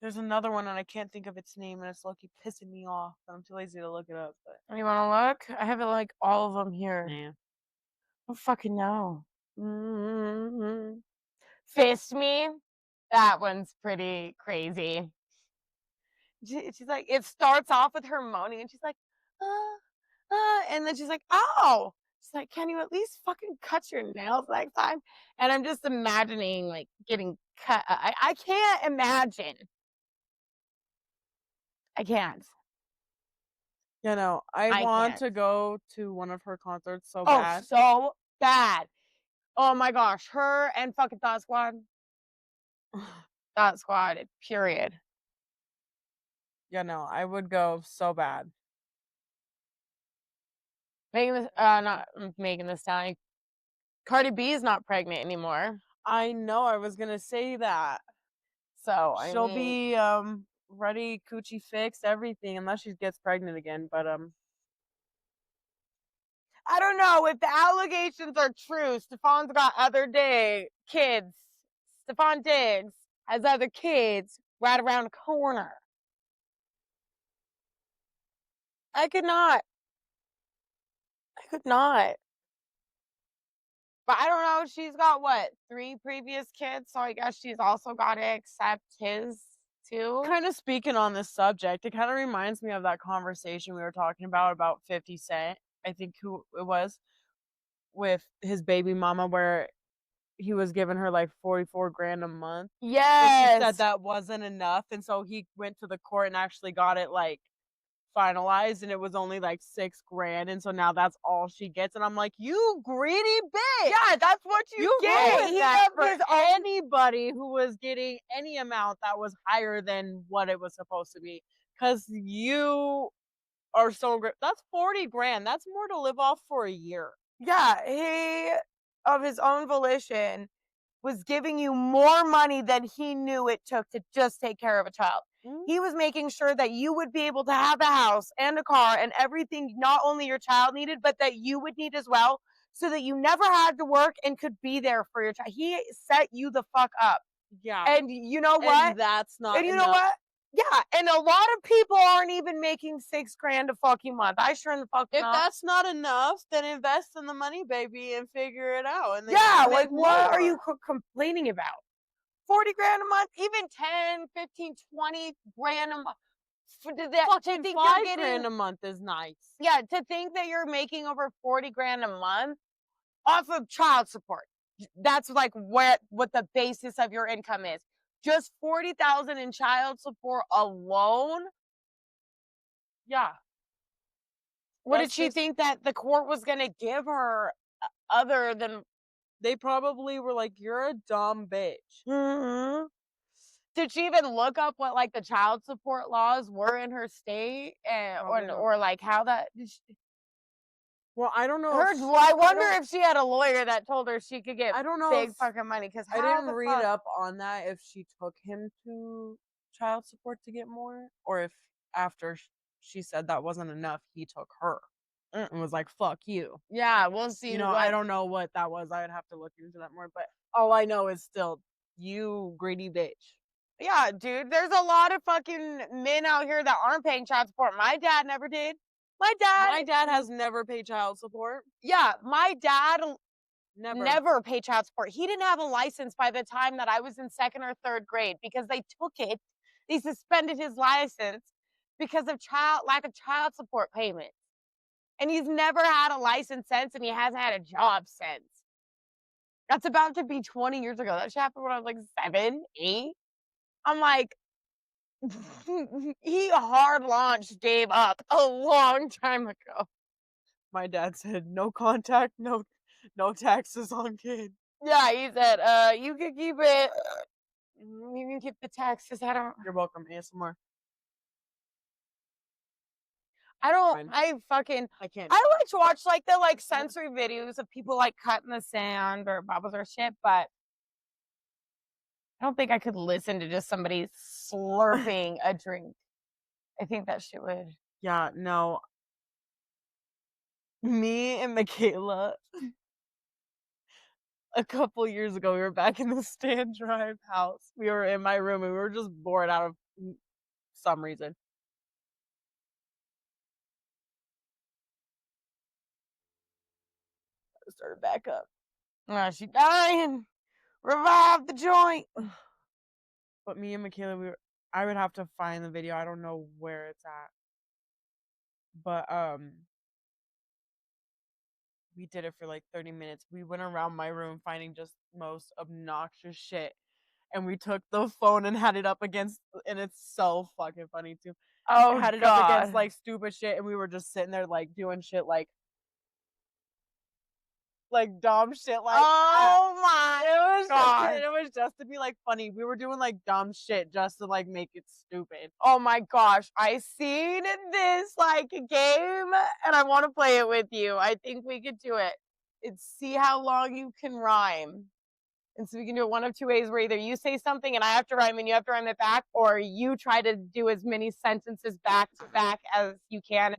There's another one and I can't think of its name, and it's lucky pissing me off. I'm too lazy to look it up. But You want to look? I have it like all of them here. yeah. I don't fucking know. Fist Me. That one's pretty crazy. She's like, it starts off with her moaning, and she's like, and then she's like, oh, She's like, "Can you at least fucking cut your nails next time?" And I'm just imagining like getting cut. I can't imagine. I can't. You know, I I want can't. to go to one of her concerts so Oh, bad. so bad. Oh my gosh, her and fucking Thought Squad. Thought Squad, period. You know, I would go so bad. Not Megan Thee Stallion. Cardi B is not pregnant anymore. I know, I was gonna say that. So, She'll be ready, coochie fixed, everything, unless she gets pregnant again. But I don't know if the allegations are true. Stefan's got other kids. Stefan Diggs has other kids right around the corner. I could not. I could not. But I don't know. She's got what, 3 previous kids? So I guess she's also got to accept his too. kind of speaking on this subject, it kind of reminds me of that conversation we were talking about 50 Cent. I think who it was with his baby mama, where he was giving her like 44 grand a month. But she said Yes. that wasn't enough. And so he went to the court and actually got it like finalized, and it was only like 6 grand. And so now that's all she gets. And I'm like, you greedy bitch. Yeah, that's what you get. ruined He that got for his own. anybody who was getting any amount that was higher than what it was supposed to be. Because you are so great. That's 40 grand. That's more to live off for a year. Yeah, he, of his own volition, was giving you more money than he knew it took to just take care of a child. Mm-hmm. He was making sure that you would be able to have a house and a car and everything not only your child needed, but that you would need as well, so that you never had to work and could be there for your child. He set you the fuck up. Yeah. And you know what? And that's not And you enough. know what? Yeah, and a lot of people aren't even making 6 grand a fucking month. I sure in the fuck If not. that's not enough, then invest in the money, baby, and figure it out. And then Yeah, you like make what are more. you complaining about? 40 grand a month, even 10, 15, 20 grand a month. Fucking 5 grand a month is nice. Yeah, to think that you're making over 40 grand a month off of child support. That's like what the basis of your income is. Just 40,000 in child support alone. Yeah. What That's did she just- think that the court was going to give her other than? They probably were like, you're a dumb bitch. Mhm. Did she even look up what like the child support laws were in her state, and or like how that? Well, I don't know. I wonder if she had a lawyer that told her she could get I don't know big if- fucking money, because I didn't read up on that if she took him to child support to get more, or if after she said that wasn't enough, he took her and was like, fuck you. Yeah, we'll see. You know, I don't know what that was. I would have to look into that more. But all I know is still, you greedy bitch. Yeah, dude, there's a lot of fucking men out here that aren't paying child support. My dad never did. My dad has never paid child support. Yeah, my dad Never. paid child support. He didn't have a license by the time that I was in 2nd or 3rd grade, because they took it. They suspended his license because of lack of child support payments. And he's never had a license since, and he hasn't had a job since. That's about to be 20 years ago. That shit happened when I was like 7, 8. I'm like, he hard launched, gave up a long time ago. My dad said, no contact, no taxes on kid. Yeah, he said, you can keep it. You can keep the taxes. You're welcome, ASMR. I can't. I like to watch like the sensory videos of people like cutting the sand or bubbles or shit, but I don't think I could listen to just somebody slurping a drink. I think that shit would. Yeah, no. Me and Michaela, a couple years ago, we were back in the Stan Drive house. We were in my room and we were just bored out of some reason. I started back up. Oh, she dying. Revive the joint. But me and Michaela, I would have to find the video. I don't know where it's at. But we did it for like 30 minutes. We went around my room finding just most obnoxious shit. And we took the phone and had it up against, and it's so fucking funny too. Oh, Had it God. up against like stupid shit, and we were just sitting there like doing shit like dumb shit like oh my God. it was just to be like funny. We were doing like dumb shit just to like make it stupid. Oh my gosh, I seen this like game and I want to play it with you. I think we could do it. It's see how long you can rhyme. And so we can do it one of two ways, where either you say something and I have to rhyme and you have to rhyme it back, or you try to do as many sentences back to back as you can.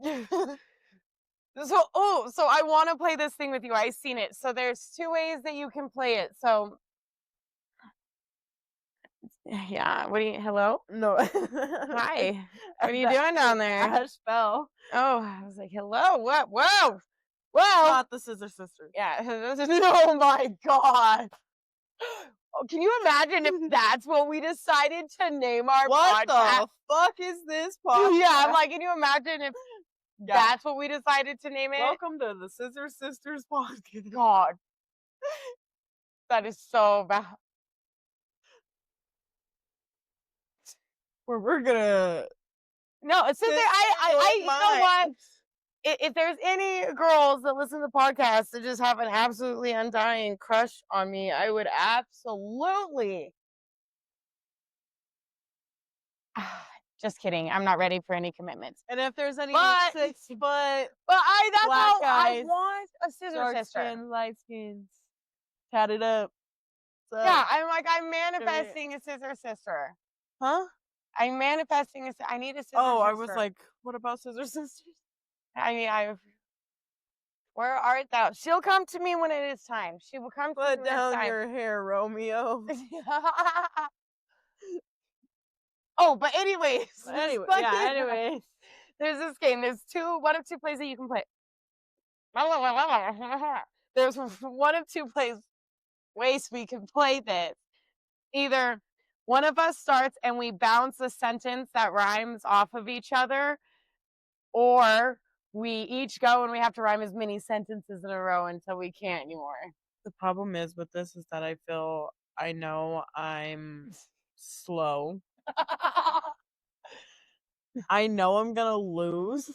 So I want to play this thing with you. I seen it. So there's two ways that you can play it. So yeah, hello? No. Hi. What are you doing down there? Ash fell. Oh, I was like, hello, what? Whoa. Well, Not the Scissor Sisters. yeah. Oh my God. Oh, can you imagine if that's what we decided to name our What podcast? the fuck is this podcast? Yeah, I'm like, can you imagine if that's what we decided to name it? Welcome to the Scissor Sisters podcast. God. That is so bad. Where we're gonna No, it's you know what? If there's any girls that listen to the podcast that just have an absolutely undying crush on me, I would absolutely. Just kidding. I'm not ready for any commitments. And if there's any 6 foot, that's black how guys, I want a scissor dark sister. skin, light skins, tatted up. Yeah, I'm manifesting a scissor sister. Huh? I'm manifesting I need a scissor sister. Oh, I was like, what about Scissor Sisters? I mean, where art thou? She'll come to me when it is time. She will come to me when Put down it's your hair, Romeo. Oh, but anyways. Anyways. There's this game. There's one of two plays that you can play. There's one of two ways we can play this. Either one of us starts and we bounce a sentence that rhymes off of each other, or we each go and we have to rhyme as many sentences in a row until we can't anymore. The problem is with this is that I know I'm slow. I know I'm gonna lose.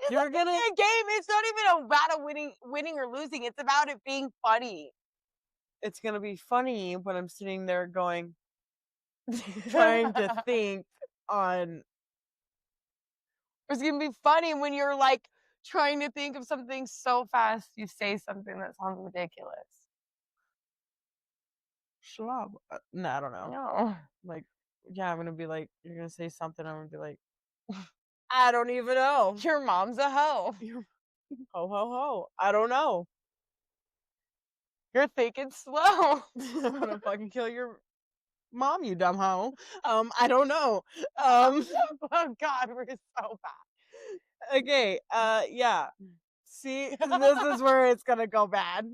You're gonna a game. It's not even about a winning or losing. It's about it being funny. It's gonna be funny when I'm sitting there going, trying to think on. It's gonna be funny when you're like trying to think of something so fast you say something that sounds ridiculous. Schlub. No, I don't know. No. Like, yeah, I'm gonna be like, you're gonna say something. I'm gonna be like, I don't even know. Your mom's a hoe. Ho ho ho. I don't know. You're thinking slow. I'm gonna fucking kill your mom, you dumb hoe. I don't know. Oh God, we're so bad. Okay, yeah. See, this is where it's gonna go bad.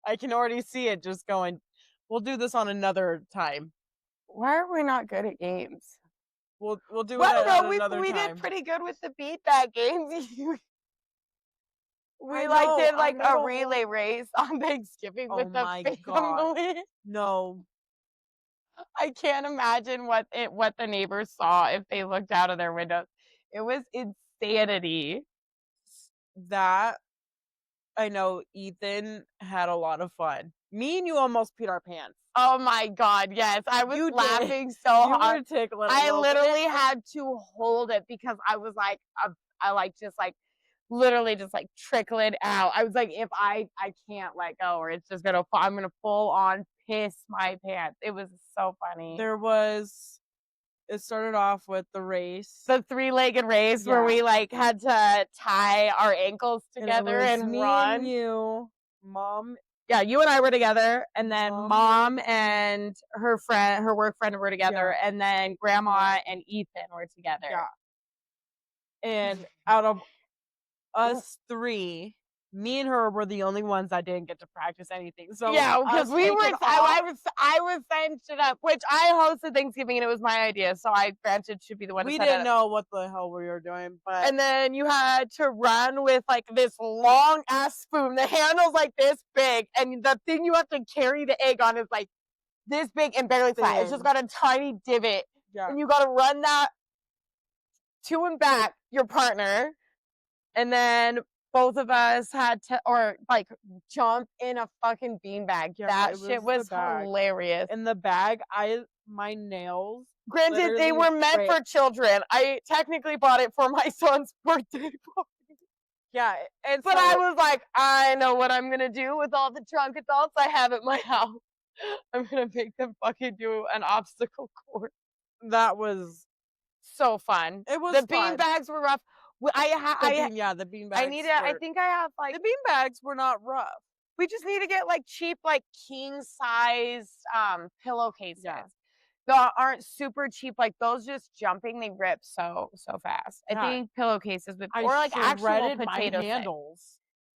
I can already see it just going. We'll do this on another time. Why are we not good at games? We'll do it another time. We did pretty good with the beatback games. We did a relay race on Thanksgiving with the family. God. No. I can't imagine what the neighbors saw if they looked out of their windows. It was insanity. That I know Ethan had a lot of fun. Me and you almost peed our pants. Oh my God, yes. I was laughing so hard. I literally had to hold it because I was like, literally just like trickling out. I was like, if I can't let go or it's just I'm gonna full on piss my pants. It was so funny. It started off with the race. The 3-legged race where we had to tie our ankles together and run. And you, Mom. Yeah, you and I were together, and then Mom and her work friend were together, and then Grandma and Ethan were together. Yeah. And out of us 3, me and her were the only ones that didn't get to practice anything. So yeah, because us we taking were. off, I was setting shit up, which I hosted Thanksgiving and it was my idea, so I granted should be the one to we set it didn't up. know what the hell we were doing, but And then you had to run with like this long ass spoon. The handle's like this big, and the thing you have to carry the egg on is like this big and barely flat. It's just thin. got a tiny divot, Yeah. and you got to run that to and back your partner, and then both of us had to or like jump in a fucking beanbag. Yeah, that it shit was was the bag. hilarious. In the bag, my nails. Granted, they literally were meant for children. I technically bought it for my son's birthday party. Yeah, and But so I was like, I know what I'm gonna do with all the drunk adults I have at my house. I'm gonna make them fucking do an obstacle course. that was So fun. it was The fun. beanbags were rough. The beanbags. I need to. I think I have like the beanbags were not rough. we just need to get like cheap, like king size pillowcases. Yeah. That aren't super cheap. Like those just jumping, they rip so fast. Yeah. I think pillowcases with I or like actual shredded my potato sticks. handles.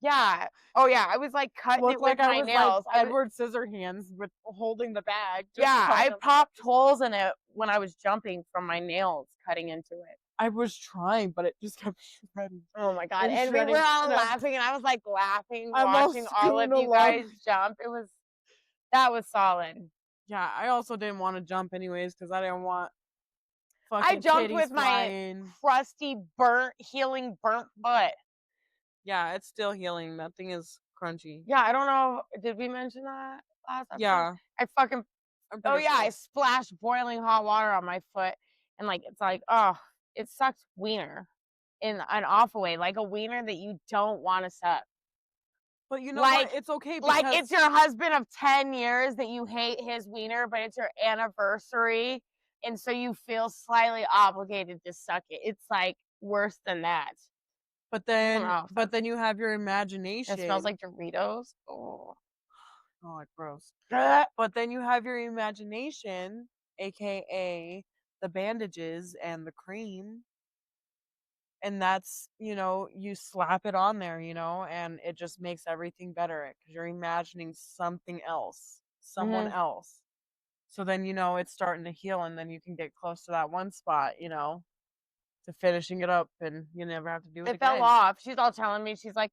Yeah. Oh yeah. I was like cutting Looked it with like I my was nails. like Edward Scissorhands with holding the bag. just Yeah, trying I to- popped holes in it when I was jumping from my nails cutting into it. I was trying, but it just kept shredding. Oh my god! And And we shredding, were all and laughing, and I was like laughing, I'm watching also all of going you along. guys jump. That was solid. Yeah, I also didn't want to jump anyways because I didn't want fucking I jumped titties with my flying. crusty, healing burnt foot. Yeah, it's still healing. That thing is crunchy. Yeah, I don't know. Did we mention that last episode? Yeah. I fucking. I'm Oh pretty yeah, sure. I splashed boiling hot water on my foot, and like it's like, oh, it sucks wiener in an awful way, like a wiener that you don't want to suck. But you know Like- what? It's okay because Like it's your husband of 10 years that you hate his wiener, but it's your anniversary, and so you feel slightly obligated to suck it. It's like worse than that. but then know, but then you have your imagination. It smells like Doritos. Oh, like gross. Ugh. But then you have your imagination, aka the bandages and the cream. And that's, you slap it on there, and it just makes everything better because you're imagining something else, someone else. So then, it's starting to heal, and then you can get close to that one spot, to finishing it up, and you never have to do it It again. fell off. She's all telling me, she's like,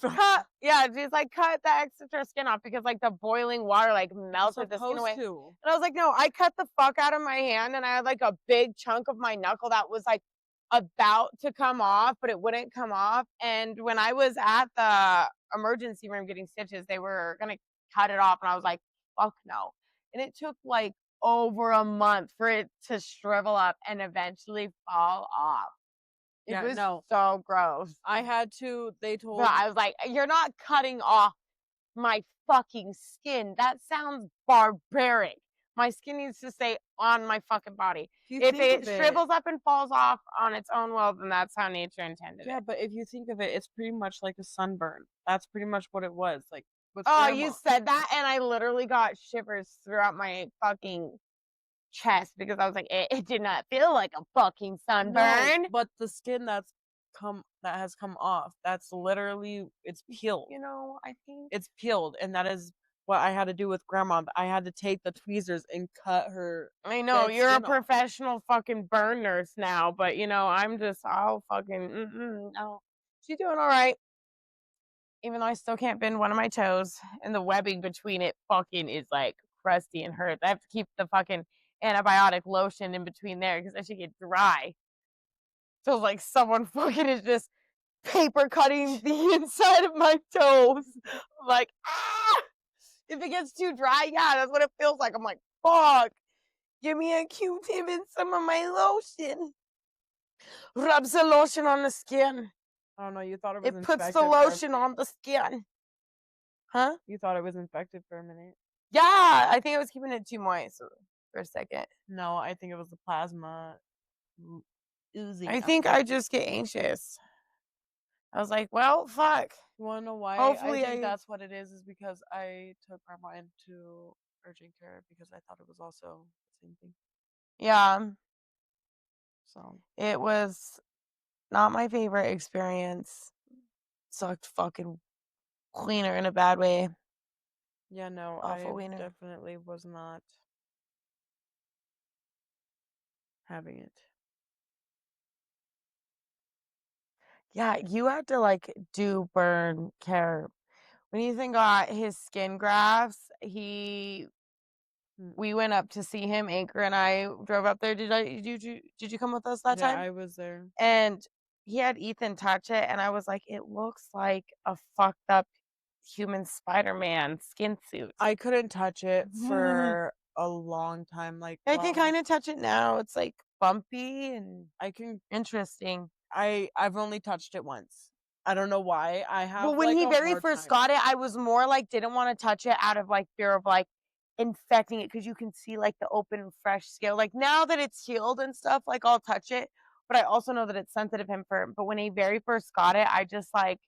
cut. Yeah, she's like, cut the extra skin off because like the boiling water like melted the skin away. And I was like, no, I cut the fuck out of my hand, and I had like a big chunk of my knuckle that was like about to come off, but it wouldn't come off. And when I was at the emergency room getting stitches, they were gonna cut it off, and I was like, fuck no. And it took like over a month for it to shrivel up and eventually fall off. It was so gross. But I was like, you're not cutting off my fucking skin. That sounds barbaric. My skin needs to stay on my fucking body. If it shrivels up and falls off on its own will, then that's how nature intended it. Yeah, but if you think of it, it's pretty much like a sunburn. That's pretty much what it was. Like, oh, you said that, and I literally got shivers throughout my fucking chest because I was like, it did not feel like a fucking sunburn. No, but the skin that has come off, that's literally, it's peeled. I think it's peeled, and that is what I had to do with grandma. I had to take the tweezers and cut her. I know you're a professional fucking burn nurse now, but I'm just all fucking no. She's doing all right, even though I still can't bend one of my toes, and the webbing between it fucking is like crusty and hurts. I have to keep the fucking antibiotic lotion in between there because I should get dry. Feels like someone fucking is just paper cutting the inside of my toes. I'm like, ah! If it gets too dry, yeah, that's what it feels like. I'm like, fuck. Give me a Q-tip and some of my lotion. Rubs the lotion on the skin. I don't know. You thought it was infected. It puts the lotion on the skin. Huh? You thought it was infected for a minute. Yeah, I think I was keeping it too moist for a second. No, I think it was the plasma oozing. I think I just get anxious. I was like, well, fuck. You want to know why? Hopefully I think that's what it is because I took grandma into urgent care because I thought it was also the same thing. Yeah. So it was not my favorite experience. Sucked fucking wiener in a bad way. Yeah, no, Awful I wiener. definitely was not having it. Yeah, you had to like do burn care. When Ethan got his skin grafts, we went up to see him. Anchor and I drove up there. Did you come with us that Yeah, time? I was there. And he had Ethan touch it, and I was like, it looks like a fucked up human Spider-Man skin suit. I couldn't touch it for a long time. Like, I can well, kind of touch it now. It's like bumpy and I can. interesting. I've only touched it once. I don't know why. I Well, have when like he a very hard first time. got it, I was more like didn't want to touch it out of like fear of like infecting it because you can see like the open fresh scale. Like now that it's healed and stuff, like I'll touch it, but I also know that it's sensitive him for. But when he very first got it, I just like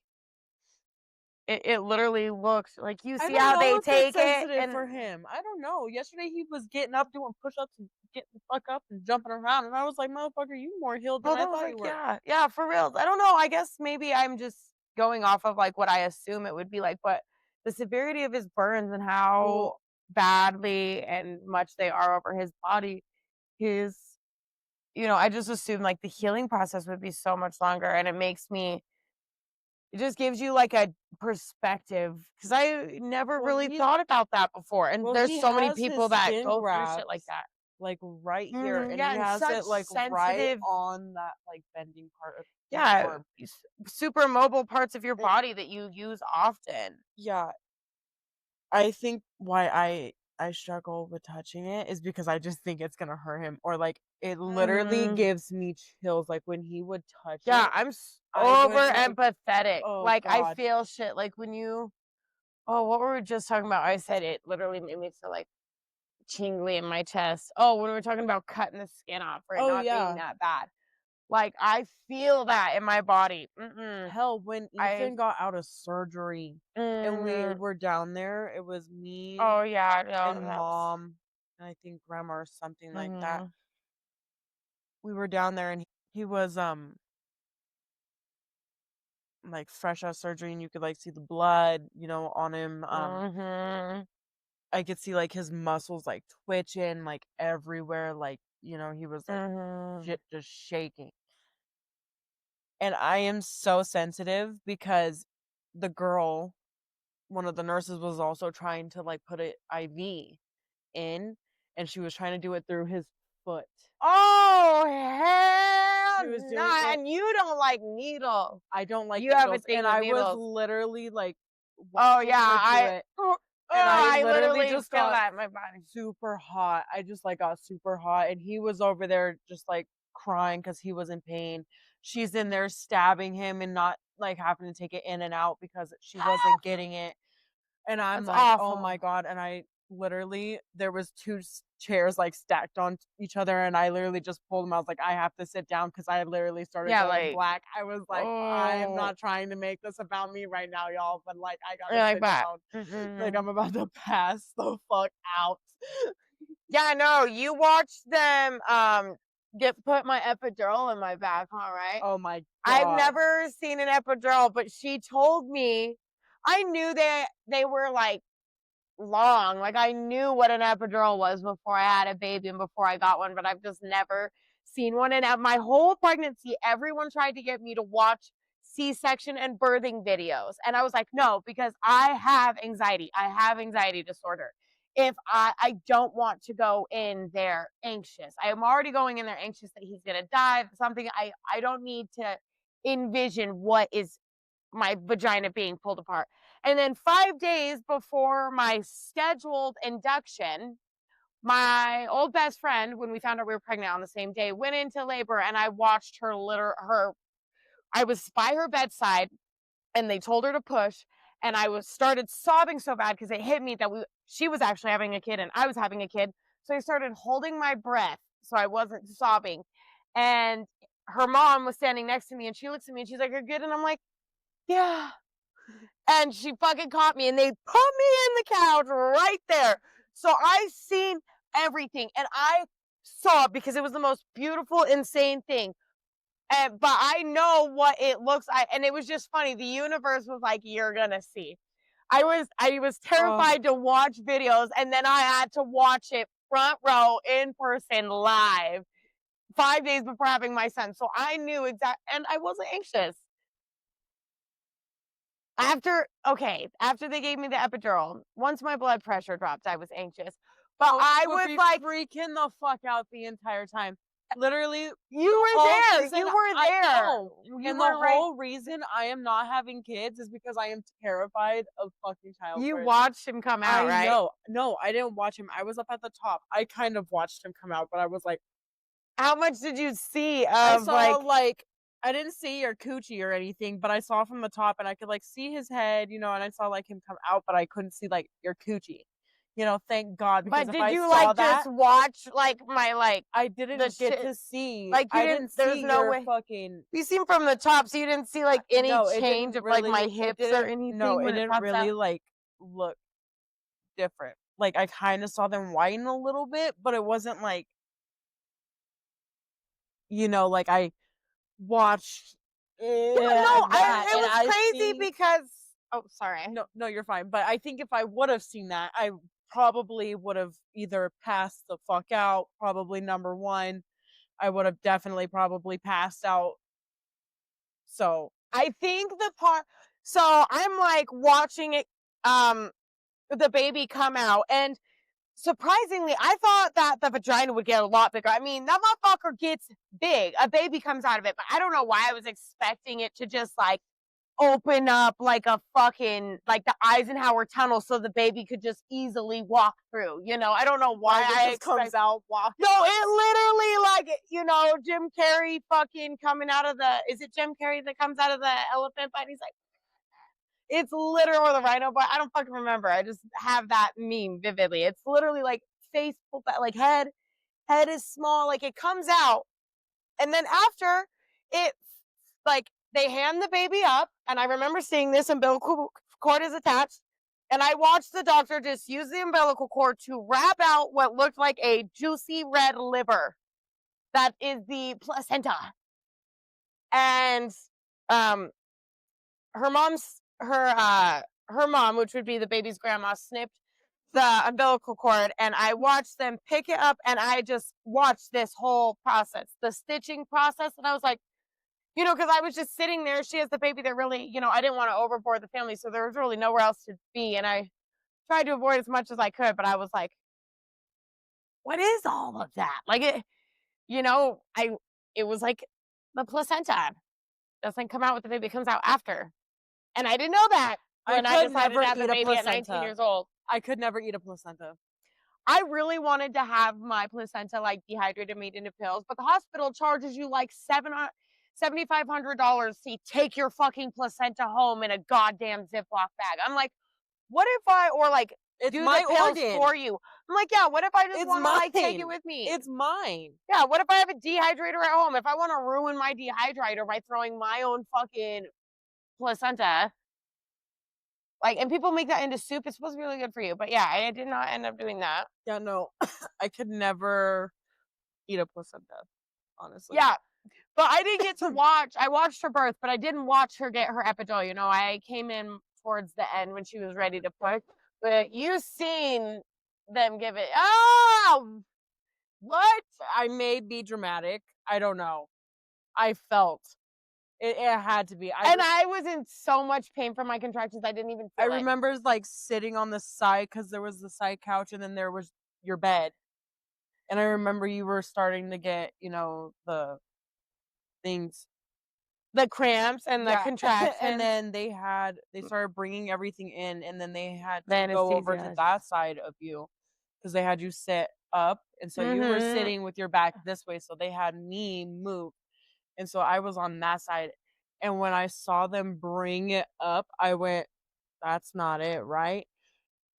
it literally looks like you I see don't how know they if it's take it sensitive and for him. I don't know. Yesterday he was getting up, doing push-ups, and getting the fuck up and jumping around, and I was like, "Motherfucker, you more healed than oh, I that was thought you like were." yeah, for real. I don't know. I guess maybe I'm just going off of like what I assume it would be like, but the severity of his burns and how Well, badly and much they are over his body, his I just assumed like the healing process would be so much longer, and it just gives you like a perspective because I never well, really he's thought about that before. And well, there's he so many has his people that skin go through shit like grafts that. like right here, and Yeah, he and has such it like right sensitive, on that like bending part of his yeah, arm. super mobile parts of your And body that you use often. yeah, I think why I struggle with touching it is because I just think it's gonna hurt him, or like it literally Mhm. gives me chills. Like when he would touch Yeah, it, I'm I over would like, empathetic. oh Like I god, feel shit. Like when what were we just talking about? I said it literally made me feel like tingly in my chest. Oh, when we were talking about cutting the skin off for it oh not being yeah. that bad. Like I feel that in my body. Mm-mm. Hell, when I Ethan got out of surgery and we mm, were down there, it was me oh yeah, no, and that's mom and I think grandma or something like that. mm-hmm, We were down there and he was like fresh out of surgery, and you could like see the blood, on him. mm-hmm, I could see like his muscles like twitching like everywhere, like, he was like mm-hmm, shit just shaking. And I am so sensitive because the girl, one of the nurses, was also trying to like put an IV in, and she was trying to do it through his foot. oh She was hell doing nah, it. and you don't like needles. I don't like You have a needles, thing and with I was needles. literally like Oh watching yeah, her do it, and I I literally literally just feel got that in my body. super hot. I just like got super hot, and he was over there just like crying because he was in pain. She's in there stabbing him and not like having to take it in and out because she wasn't getting it. And I'm That's like, "Oh my awful. god." And I literally, there was two chairs like stacked on each other, and I literally just pulled them. I was like, I have to sit down because I literally started Yeah, going like black. I was like, I am oh, not trying to make this about me right now, y'all, but like I you're gotta like sit that. down. Like Mm-mm. I'm about to pass the fuck out. Yeah, no, you watched them get put my epidural in my back, all right? Oh my I've god. never seen an epidural, but she told me I knew they were like long. Like I knew what an epidural was before I had a baby and before I got one, but I've just never seen one. And my whole pregnancy, everyone tried to get me to watch C-section and birthing videos. And I was like, no, because I have anxiety. I have anxiety disorder. If I don't want to go in there anxious. I am already going in there anxious that he's gonna die, something I don't need to envision what is my vagina being pulled apart. And then 5 days before my scheduled induction, my old best friend, when we found out we were pregnant on the same day, went into labor and I watched I was by her bedside and they told her to push. And I started sobbing so bad because it hit me that she was actually having a kid and I was having a kid. So I started holding my breath so I wasn't sobbing. And her mom was standing next to me and she looks at me and she's like, "You're good?" And I'm like, "Yeah." And she fucking caught me and they put me in the couch right there. So I seen everything and I saw it because it was the most beautiful, insane thing. But I know what it looks like. And it was just funny. The universe was like, you're going to see. I was terrified to watch videos, and then I had to watch it front row in person live 5 days before having my son. So I knew and I wasn't anxious. After they gave me the epidural, once my blood pressure dropped, I was anxious. But I was be like freaking the fuck out the entire time. Literally, you were there. reason You were there. You and were the whole reason I am not having kids is because I am terrified of fucking childbirth. You watched him come out, right? I know. No, I didn't watch him. I was up at the top. I kind of watched him come out, but I was like, how much did you see of I saw like I didn't see your coochie or anything, but I saw from the top and I could like see his head, you know, and I saw like him come out, but I couldn't see like your coochie. You know, thank God. Because but if did you I saw like that, just watch like my like I didn't the get shit, to see. like you I didn't. see There's no your way. fucking. You see him from the top, so you didn't see like any No, it change didn't of like really. my It hips or didn't. anything No, it when it didn't pops really out. like look different. Like I kind of saw them whiten a little bit, but it wasn't like, you know, like I watched. Yeah, no, That, it and was I crazy see. because. Oh, sorry. No, you're fine. But I think if I would have seen that, I probably would have either passed the fuck out. Probably number one, I would have definitely probably passed out. So I think the part. So I'm like watching it, the baby come out, and surprisingly, I thought that the vagina would get a lot bigger. I mean, that motherfucker gets big. A baby comes out of it, but I don't know why I was expecting it to just like open up like a fucking like the Eisenhower tunnel so the baby could just easily walk through. You know, I don't know why it just comes out. Wow. No, it literally like, you know, Jim Carrey fucking coming out of is it Jim Carrey that comes out of the elephant butt? He's like, it's literal, or the rhino butt. I don't fucking remember. I just have that meme vividly. It's literally like face, like head is small, like it comes out, and then after it, like they hand the baby up, and I remember seeing this umbilical cord is attached, and I watched the doctor just use the umbilical cord to wrap out what looked like a juicy red liver. That is the placenta. And her mom, which would be the baby's grandma, snipped the umbilical cord, and I watched them pick it up, and I just watched this whole process, the stitching process, and I was like, you know, because I was just sitting there. She has the baby that really, you know, I didn't want to overboard the family, so there was really nowhere else to be, and I tried to avoid as much as I could, but I was like, what is all of that? Like it, you know, it was like the placenta doesn't come out with the baby, it comes out after. And I didn't know that when I decided to have the baby at 19 years old. I could never eat a placenta. I really wanted to have my placenta like dehydrated, made into pills, but the hospital charges you like $7,500 to take your fucking placenta home in a goddamn Ziploc bag. I'm like, what if or like it's do my the pills organ for you? I'm like, yeah, what if I just want to like take it with me? It's mine. Yeah, what if I have a dehydrator at home? If I want to ruin my dehydrator by throwing my own fucking placenta, like, and people make that into soup. It's supposed to be really good for you. But yeah, I did not end up doing that. Yeah, no. I could never eat a placenta, honestly. Yeah. But I didn't get to watch. I watched her birth, but I didn't watch her get her epidural. You know, I came in towards the end when she was ready to push. But you seen them give it. Oh, what? I may be dramatic. I don't know. I felt it had to be. I was in so much pain from my contractions. I didn't even feel it. I remember like sitting on the side because there was the side couch and then there was your bed. And I remember you were starting to get, you know, the things. The cramps and the contractions. And then they started bringing everything in, and then they had to go over to that side of you because they had you sit up. And so you were sitting with your back this way. So they had me move. And so I was on that side. And when I saw them bring it up, I went, that's not it, right?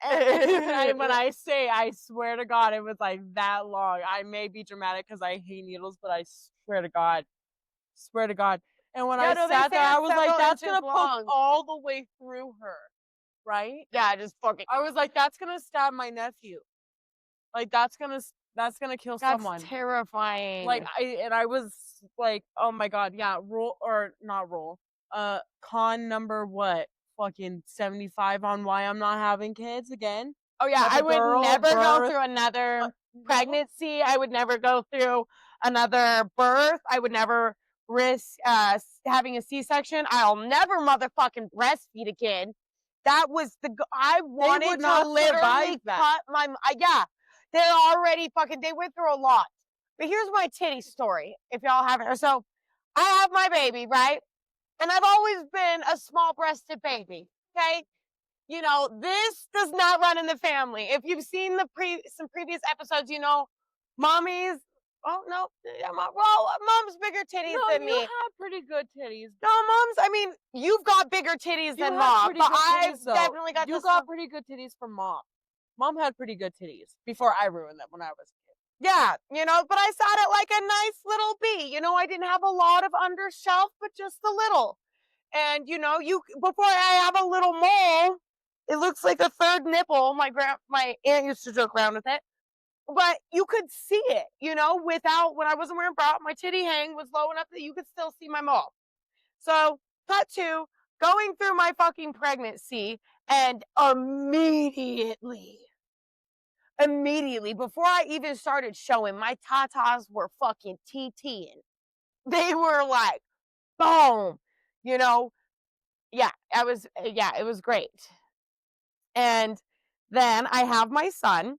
And when I say, I swear to God, it was like that long. I may be dramatic because I hate needles, but I swear to God. And when I sat there, I was like, that's going to poke all the way through her, right? Yeah, just fucking. I was like, that's going to stab my nephew. Like, that's going to kill someone. That's terrifying. Like, I was like, oh my God, yeah, con number what? fucking 75 on why I'm not having kids again. Oh yeah, I would never go through another pregnancy. I would never go through another birth. I would never risk having a C-section. I'll never motherfucking breastfeed again. That was I wanted to literally cut my yeah. They're already fucking. They went through a lot. But here's my titty story. If y'all haven't, so I have my baby, right? And I've always been a small-breasted baby. Okay. You know, this does not run in the family. If you've seen some previous episodes, you know, mommies. Oh no, yeah, mom's bigger titties than me. You have pretty good titties. No, mom's. I mean, you've got bigger titties than mom, but I've definitely got. You got pretty good titties from mom. Mom had pretty good titties before I ruined them when I was a kid. Yeah, you know, but I sat it like a nice little bee. You know, I didn't have a lot of undershelf, but just a little. And you know, before I have a little mole. It looks like a third nipple. My aunt used to joke around with it. But you could see it, you know, when I wasn't wearing a bra, my titty hang was low enough that you could still see my mole. So, cut to going through my fucking pregnancy, and immediately, before I even started showing, my tatas were fucking TTing. They were like, boom, you know. Yeah, it was great. And then I have my son,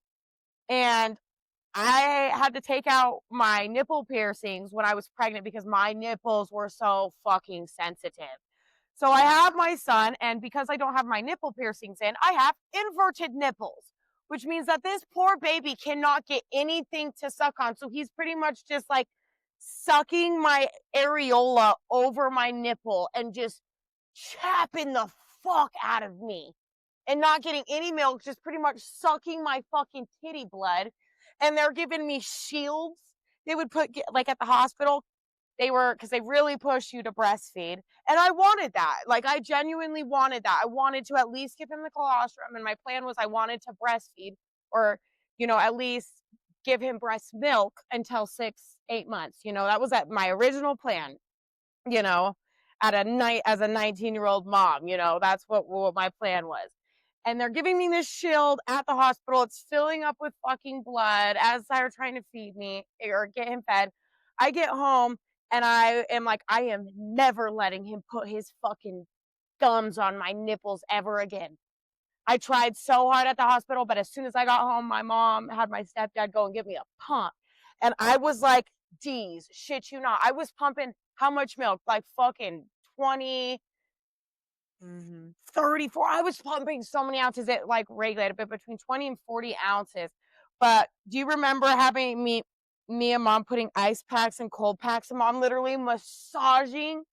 and I had to take out my nipple piercings when I was pregnant because my nipples were so fucking sensitive. So I have my son, and because I don't have my nipple piercings in, I have inverted nipples, which means that this poor baby cannot get anything to suck on. So he's pretty much just like sucking my areola over my nipple and just chapping the fuck out of me. And not getting any milk, just pretty much sucking my fucking titty blood. And they're giving me shields. They would put, like at the hospital, because they really push you to breastfeed. And I wanted that. Like, I genuinely wanted that. I wanted to at least give him the colostrum. And my plan was I wanted to breastfeed, or, you know, at least give him breast milk until 6-8 months. You know, that was my original plan, you know, as a 19-year-old mom, you know, that's what my plan was. And they're giving me this shield at the hospital. It's filling up with fucking blood as they're trying to feed me or get him fed. I get home and I am like, I am never letting him put his fucking thumbs on my nipples ever again. I tried so hard at the hospital, but as soon as I got home, my mom had my stepdad go and give me a pump. And I was like, geez, shit you not. I was pumping how much milk? Like fucking 20, 34. I was pumping so many ounces. It like regulated, but between 20 and 40 ounces. But do you remember having me and mom putting ice packs and cold packs, and mom literally massaging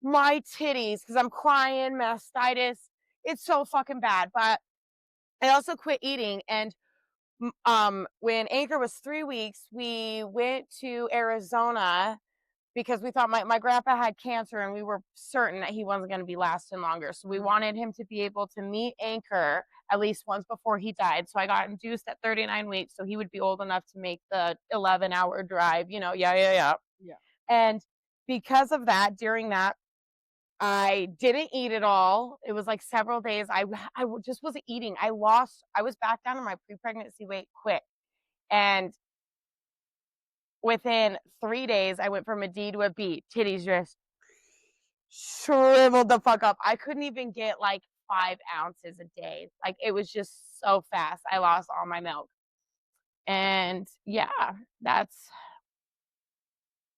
my titties because I'm crying, mastitis. It's so fucking bad. But I also quit eating. And when Anchor was 3 weeks, we went to Arizona because we thought my grandpa had cancer, and we were certain that he wasn't going to be lasting longer. So we wanted him to be able to meet Anchor at least once before he died. So I got induced at 39 weeks, so he would be old enough to make the 11-hour drive, you know, yeah. And because of that, during that, I didn't eat at all. It was like several days. I just wasn't eating. I was back down to my pre-pregnancy weight quick. And within 3 days, I went from a D to a B. Titties just shriveled the fuck up. I couldn't even get like 5 ounces a day. Like, it was just so fast. I lost all my milk. And yeah, that's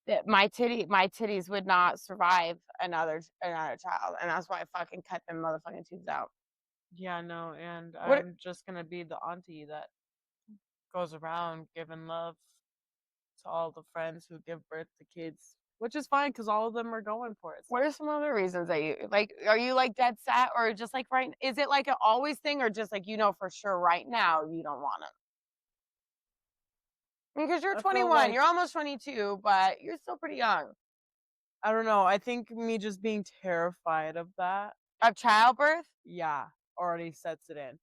it. My titties would not survive another child. And that's why I fucking cut them motherfucking tubes out. Yeah, no, and I'm just gonna be the auntie that goes around giving love to all the friends who give birth to kids, which is fine because all of them are going for it. What are some other reasons that you like? Are you like dead set, or just like right? Is it like an always thing, or just like, you know, for sure right now you don't want them? Because you're 21, you're almost 22, but you're still pretty young. I don't know. I think me just being terrified of that. Of childbirth? Yeah, already sets it in.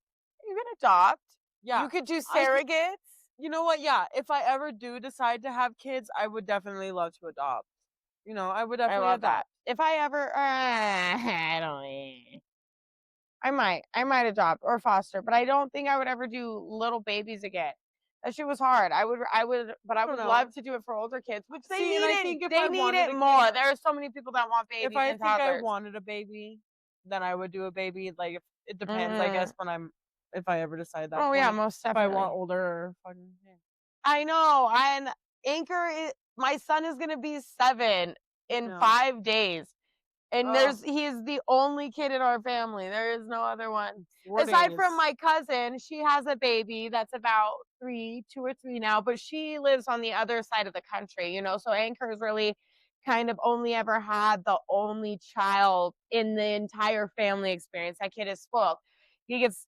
You can adopt. Yeah. You could do surrogates. You know what? Yeah, if I ever do decide to have kids, I would definitely love to adopt. You know, I would definitely love that. If I ever, I don't. I might adopt or foster, but I don't think I would ever do little babies again. That shit was hard. I would, but I would love to do it for older kids, which they need it. They need it more. There are so many people that want babies and toddlers. If I wanted a baby, then I would do a baby. Like, it depends, I guess, if I ever decide that. Oh yeah, most definitely. If I want older or fucking. I know. And my son is gonna be 7 in 5 days. And he's the only kid in our family. There is no other one. Aside from my cousin, she has a baby that's about 2 or 3 now, but she lives on the other side of the country, you know, so Anchor's really kind of only ever had the only child in the entire family experience. That kid is spoiled. He gets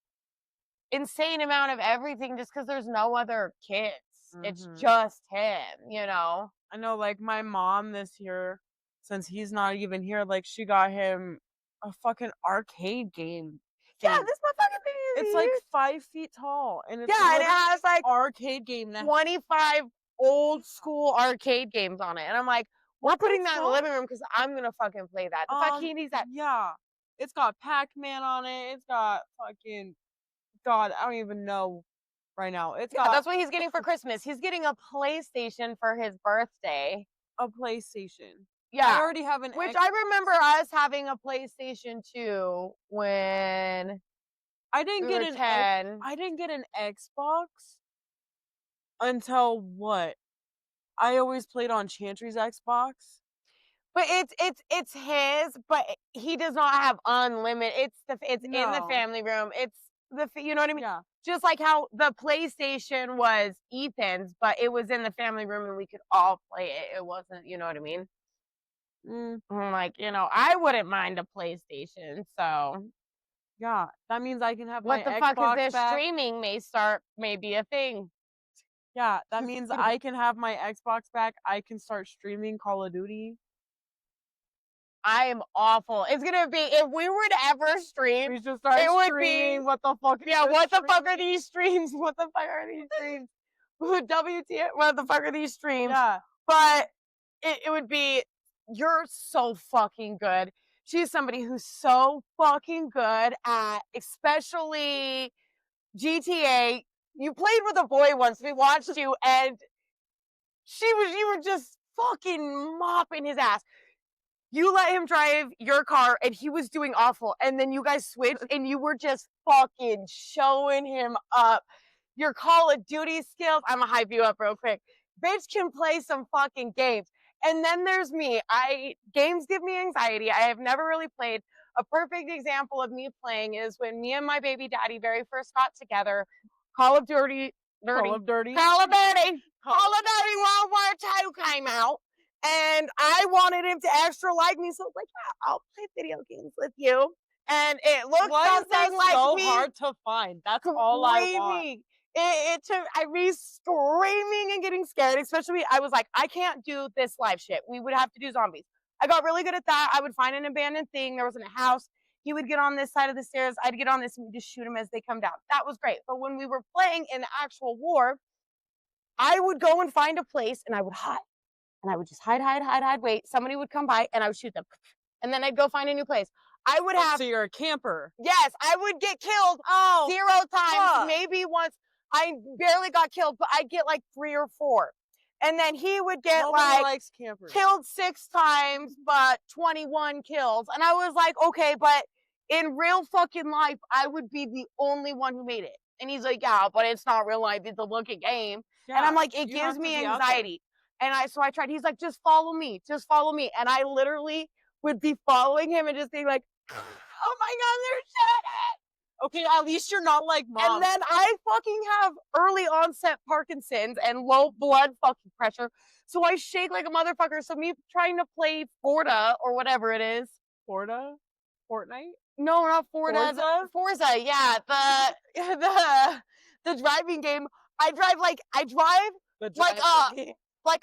insane amount of everything just because there's no other kids. It's just him, you know? I know, like, my mom this year, since he's not even here, like, she got him a fucking arcade game. Yeah, this motherfucking thing is It's like 5 feet tall, and it's and it has like arcade game. 25 old school arcade games on it, and I'm like, we're putting that in the living room because I'm gonna fucking play that. The fuck he needs that. Yeah, it's got Pac-Man on it. It's got fucking God. I don't even know. Right now, that's what he's getting for Christmas. He's getting a PlayStation for his birthday. A PlayStation. Yeah. I already have an Which I remember us having a PlayStation 2 when I didn't get 10. I didn't get an Xbox until what? I always played on Chantry's Xbox. But it's his, but he does not have unlimited. It's in the family room. It's you know what I mean? Yeah. Just like how the PlayStation was Ethan's, but it was in the family room and we could all play it. It wasn't, you know what I mean? I'm like, you know, I wouldn't mind a PlayStation, so. Yeah, that means I can have what my the Xbox fuck is this? back. Streaming may be a thing. Yeah, that means I can have my Xbox back. I can start streaming Call of Duty. I am awful. It's gonna be, if we were to ever stream, we should start streaming. What the fuck? Yeah, what the fuck are these streams? What the fuck are these streams? WTF? What the fuck are these streams? Yeah. But it would be, you're so fucking good. She's somebody who's so fucking good at, especially GTA. You played with a boy once. We watched you, and you were just fucking mopping his ass. You let him drive your car and he was doing awful. And then you guys switched and you were just fucking showing him up. Your Call of Duty skills, I'm gonna hype you up real quick. Bitch can play some fucking games. And then there's me. Games give me anxiety. I have never really played. A perfect example of me playing is when me and my baby daddy very first got together. Call of Duty World War II came out. And I wanted him to extra like me, so I was like, yeah, I'll play video games with you. And it looked something like so hard to find. That's all I want. It took me screaming and getting scared, especially I was like, I can't do this live shit. We would have to do zombies. I got really good at that. I would find an abandoned thing. There wasn't a house. He would get on this side of the stairs. I'd get on this and we'd just shoot him as they come down. That was great. But when we were playing in actual war, I would go and find a place and I would hide. And I would just hide, wait. Somebody would come by and I would shoot them. And then I'd go find a new place. I would have. So you're a camper. Yes, I would get killed 0 times. Maybe once. I barely got killed, but I'd get like 3 or 4. And then he would get killed 6 times, but 21 kills. And I was like, okay, but in real fucking life, I would be the only one who made it. And he's like, yeah, but it's not real life. It's a looking game. Yeah, and I'm like, it gives me anxiety. And so I tried, he's like, just follow me. And I literally would be following him and just being like, oh my God, they're shit. Okay, at least you're not like Mom. And then I fucking have early onset Parkinson's and low blood fucking pressure. So I shake like a motherfucker. So me trying to play Forza or whatever it is. Fortnite? No, not Forza. Forza, yeah. The driving game. I drive like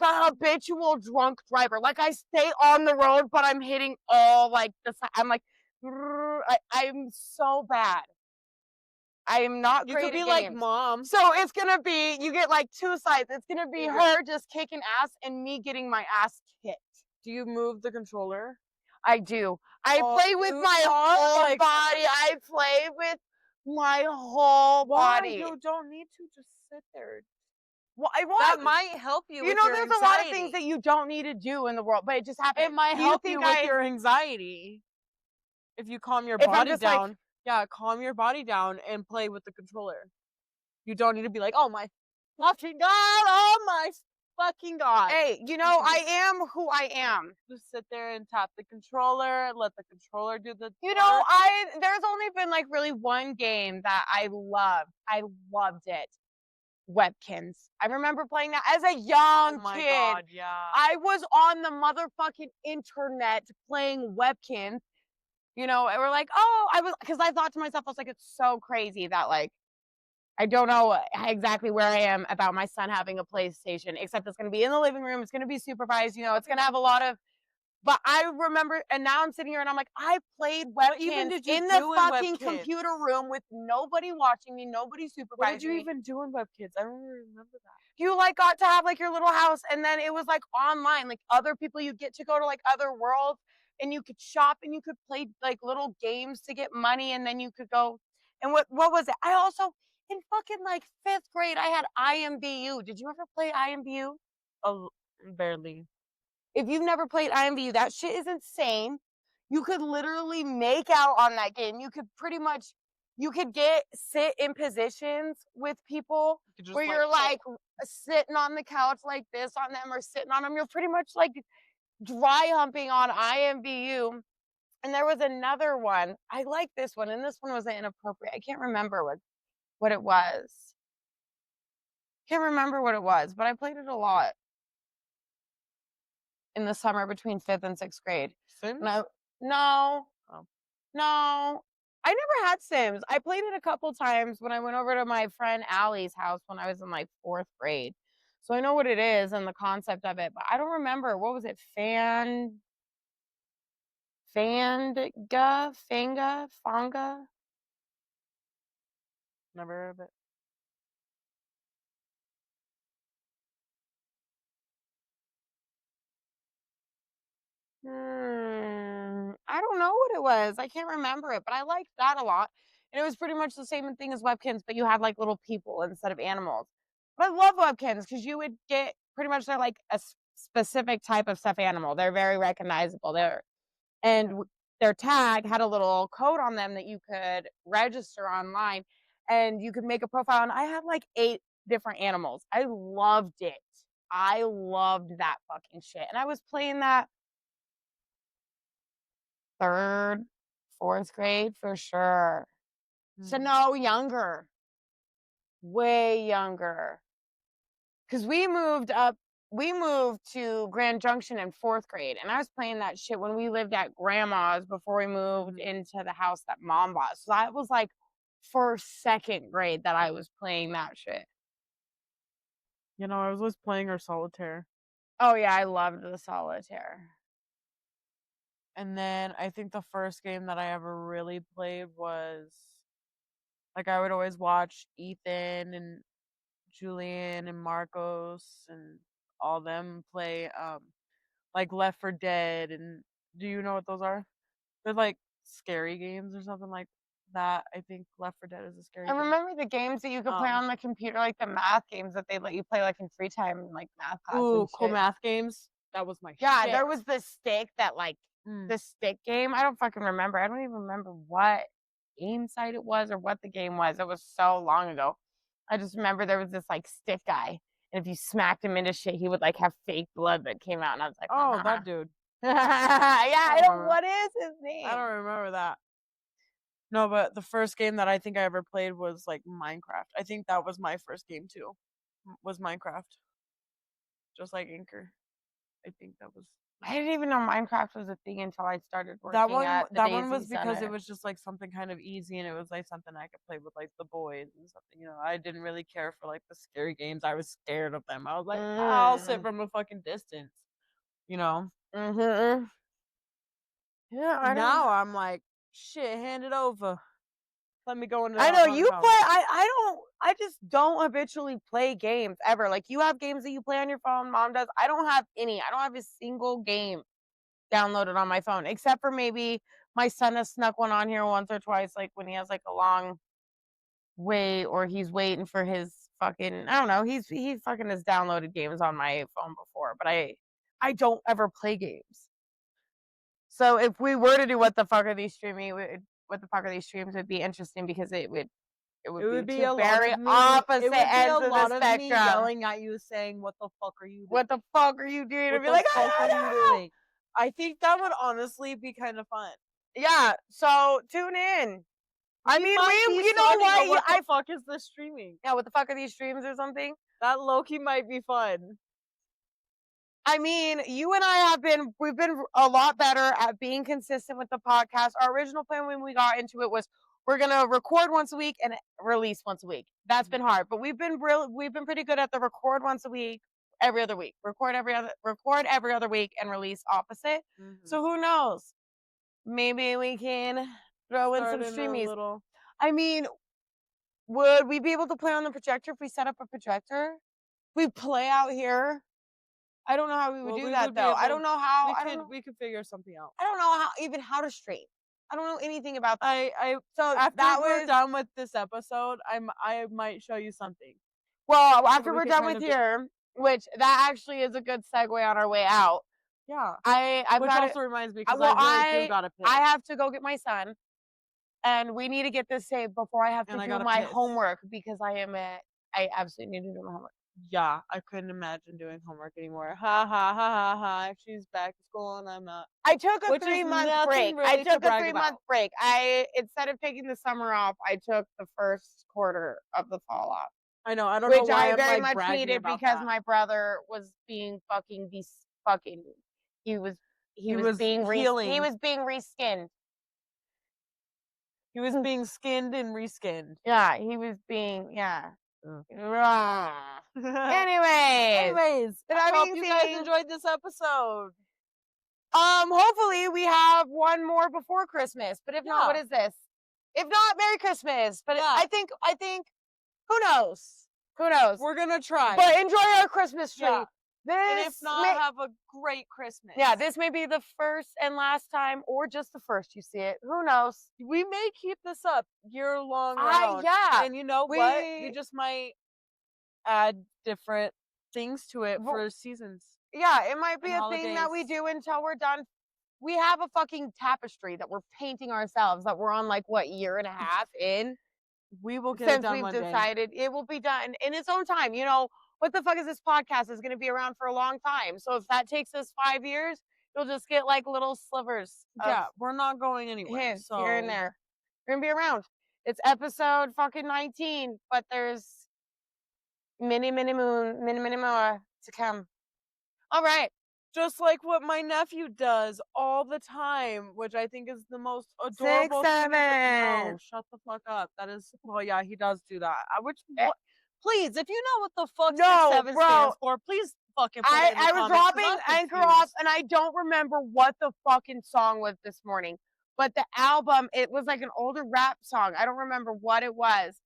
a habitual drunk driver. Like I stay on the road, but I'm hitting all like the side. I'm like, I'm so bad. I am not great at games. You could be like Mom. So it's gonna be, you get like 2 sides. It's gonna be her just kicking ass and me getting my ass kicked. Do you move the controller? I do. I play with my whole body. I play with my whole body. You don't need to just sit there. Well, That might help you with your there's anxiety. a lot of things that you don't need to do in the world, but it just happens. It might help you with your anxiety. If you calm your body down. Calm your body down and play with the controller. You don't need to be like, oh my fucking God, oh my fucking God. Hey, I am who I am. Just sit there and tap the controller, let the controller do the there's only been like really one game that I loved. I loved it. Webkins. I remember playing that as a young kid. God, yeah. I was on the motherfucking internet playing Webkins. And we're like, because I thought to myself, I was like, it's so crazy that like, I don't know exactly where I am about my son having a PlayStation, except it's going to be in the living room. It's going to be supervised. It's going to have a lot of. But I remember, and now I'm sitting here and I'm like, I played Webkins in the fucking computer room with nobody watching me, nobody supervising me. What did you even do in Webkins? I don't remember that. You like got to have like your little house, and then it was like online, like other people. You get to go to like other worlds, and you could shop, and you could play like little games to get money, and then you could go. And what was it? I also in fucking like 5th grade, I had IMBU. Did you ever play IMBU? Oh, barely. If you've never played IMBU, that shit is insane. You could literally make out on that game. You could pretty much, sit in positions with people where you're like sitting on the couch like this on them or sitting on them. You're pretty much like dry humping on IMBU. And there was another one. I like this one. And this one was inappropriate. I can't remember what it was. Can't remember what it was, but I played it a lot in the summer between 5th and 6th grade. Sims? No. Oh. No. I never had Sims. I played it a couple times when I went over to my friend Allie's house when I was in like 4th grade. So I know what it is and the concept of it, but I don't remember. What was it? Fanga? Never heard of it. I don't know what it was. I can't remember it, but I liked that a lot. And it was pretty much the same thing as Webkins, but you had like little people instead of animals. But I love Webkins because you would get pretty much they're like a specific type of stuffed animal. They're very recognizable. Their tag had a little code on them that you could register online, and you could make a profile. And I had like 8 different animals. I loved it. I loved that fucking shit. And I was playing that 3rd, 4th grade for sure. So no, younger. Way younger. Because we moved to Grand Junction in 4th grade, and I was playing that shit when we lived at grandma's before we moved into the house that mom bought. So that was like 1st, 2nd grade that I was playing that shit. I was just playing our solitaire. Oh yeah, I loved the solitaire. And then I think the first game that I ever really played was like I would always watch Ethan and Julian and Marcos and all them play like Left 4 Dead. And do you know what those are? They're like scary games or something like that. I think Left 4 Dead is a scary game. I remember the games that you could play on the computer, like the math games that they let you play like in free time, like math class. Ooh, cool math games. That was my shit. Yeah, there was the stick that like the stick game. I don't fucking remember. I don't even remember what game site it was or what the game was. It was so long ago. I just remember there was this like stick guy, and if you smacked him into shit, he would like have fake blood that came out, and I was like, oh, that dude. What is his name? I don't remember that. No, but the first game that I think I ever played was like Minecraft. I think that was my first game too. Was Minecraft. Just like Anchor. I think that was. I didn't even know Minecraft was a thing until I started working at the that Daisy one was because Center. it was just like something kind of easy, and it was like something I could play with like the boys and something. I didn't really care for like the scary games. I was scared of them. I was like, I'll sit from a fucking distance. Yeah. Now I'm like, shit, hand it over. Let me go into. I know you play. I just don't habitually play games ever. Like you have games that you play on your phone. Mom does. I don't have any. I don't have a single game downloaded on my phone, except for maybe my son has snuck one on here once or twice, like when he has like a long wait or he's waiting for his fucking, I don't know, he fucking has downloaded games on my phone before, but I don't ever play games. So if we were to do what the fuck are these streaming, what the fuck are these streams would be interesting because it would be two very opposite ends of the spectrum. Me yelling at you saying, "What the fuck are you doing? What the fuck are you doing?" What I'd be the like, fuck I are don't you know. doing? I think that would honestly be kind of fun. Yeah, so tune in. I mean, you know what? What the fuck is this streaming? Yeah, what the fuck are these streams or something? That low-key might be fun. I mean, you and I we've been a lot better at being consistent with the podcast. Our original plan when we got into it was we're gonna record once a week and release once a week. That's been hard, but we've been pretty good at the record once a week, every other week. Record every other week and release opposite. So who knows? Maybe we can throw in some streamies. I mean, would we be able to play on the projector if we set up a projector? We play out here. I don't know how we would do that though. I don't know how. We could figure something out. I don't know how to stream. I don't know anything about that. So after we're done with this episode, I might show you something. Well, after we're done with here, which that actually is a good segue on our way out. Yeah. Which also reminds me because I really do gotta piss. I have to go get my son, and we need to get this saved before I have to do my homework because I absolutely need to do my homework. Yeah, I couldn't imagine doing homework anymore. Ha ha ha ha ha. She's back to school and I'm not. I took a 3-month break. I took a 3-month break. Instead of taking the summer off, I took the first quarter of the fall off. I know. I don't know why I very much needed because my brother was being fucking he was being reskinned. He was being skinned and reskinned. Yeah, he was being Anyways, I hope you guys enjoyed this episode. Hopefully we have one more before Christmas, but if not, what is this? If not, Merry Christmas. But I think who knows? We're gonna try. But enjoy our Christmas tree. Yeah. And if not, have a great Christmas. Yeah, this may be the first and last time, or just the first you see it. Who knows? We may keep this up year-long. Yeah. And you know what? You just might add different things to it for seasons. Yeah, it might be a thing that we do until we're done. We have a fucking tapestry that we're painting ourselves that we're on year and a half in. We will get it done one day. Since we've decided it will be done in its own time. You know, what the fuck is this podcast is going to be around for a long time. So if that takes us 5 years, you'll just get little slivers. Yeah, we're not going anywhere. So here and there. We're going to be around. It's episode fucking 19, but there's many more to come. All right. Just like what my nephew does all the time, which I think is the most adorable 6, 7. No, shut the fuck up. That is, well, yeah, he does do that. Please, if you know what the fuck 6, 7 stands for, please fucking put it in the comments. I was dropping Anchor off, and I don't remember what the fucking song was this morning. But the album, it was like an older rap song. I don't remember what it was.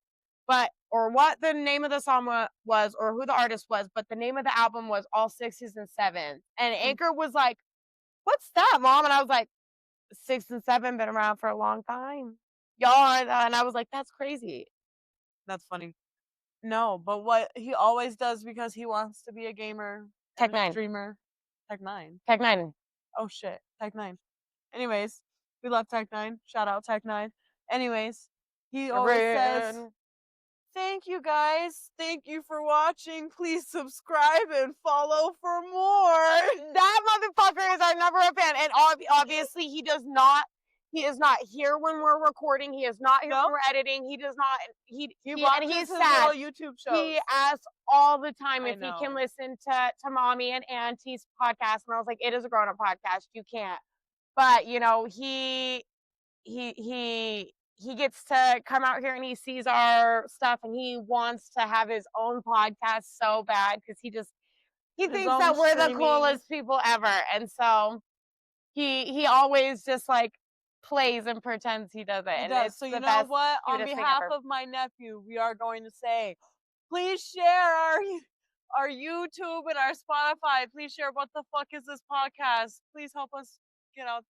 Or what the name of the song was, or who the artist was, but the name of the album was All 6s and 7s. And Anchor was like, "What's that, Mom?" And I was like, 6 and 7 been around for a long time. Y'all, and I was like, that's crazy. That's funny. No, but what he always does because he wants to be a gamer, Tech9 streamer. Tech9. Tech9. Oh shit, Tech9. Anyways, we love Tech9. Shout out Tech9. Anyways, he always says, "Thank you guys. Thank you for watching. Please subscribe and follow for more." That motherfucker is never a fan. And obviously he is not here when we're recording. He is not here when we're editing. He does not. He watches his little YouTube shows. He asks all the time if he can listen to Mommy and Auntie's podcast. And I was like, it is a grown-up podcast. You can't. But, you know, he gets to come out here and he sees our stuff and he wants to have his own podcast so bad because he thinks that we're the coolest people ever. And so he always just plays and pretends he doesn't. He does. So you know what? On behalf of my nephew, we are going to say, please share our YouTube and our Spotify. Please share What the Fuck Is This podcast. Please help us get out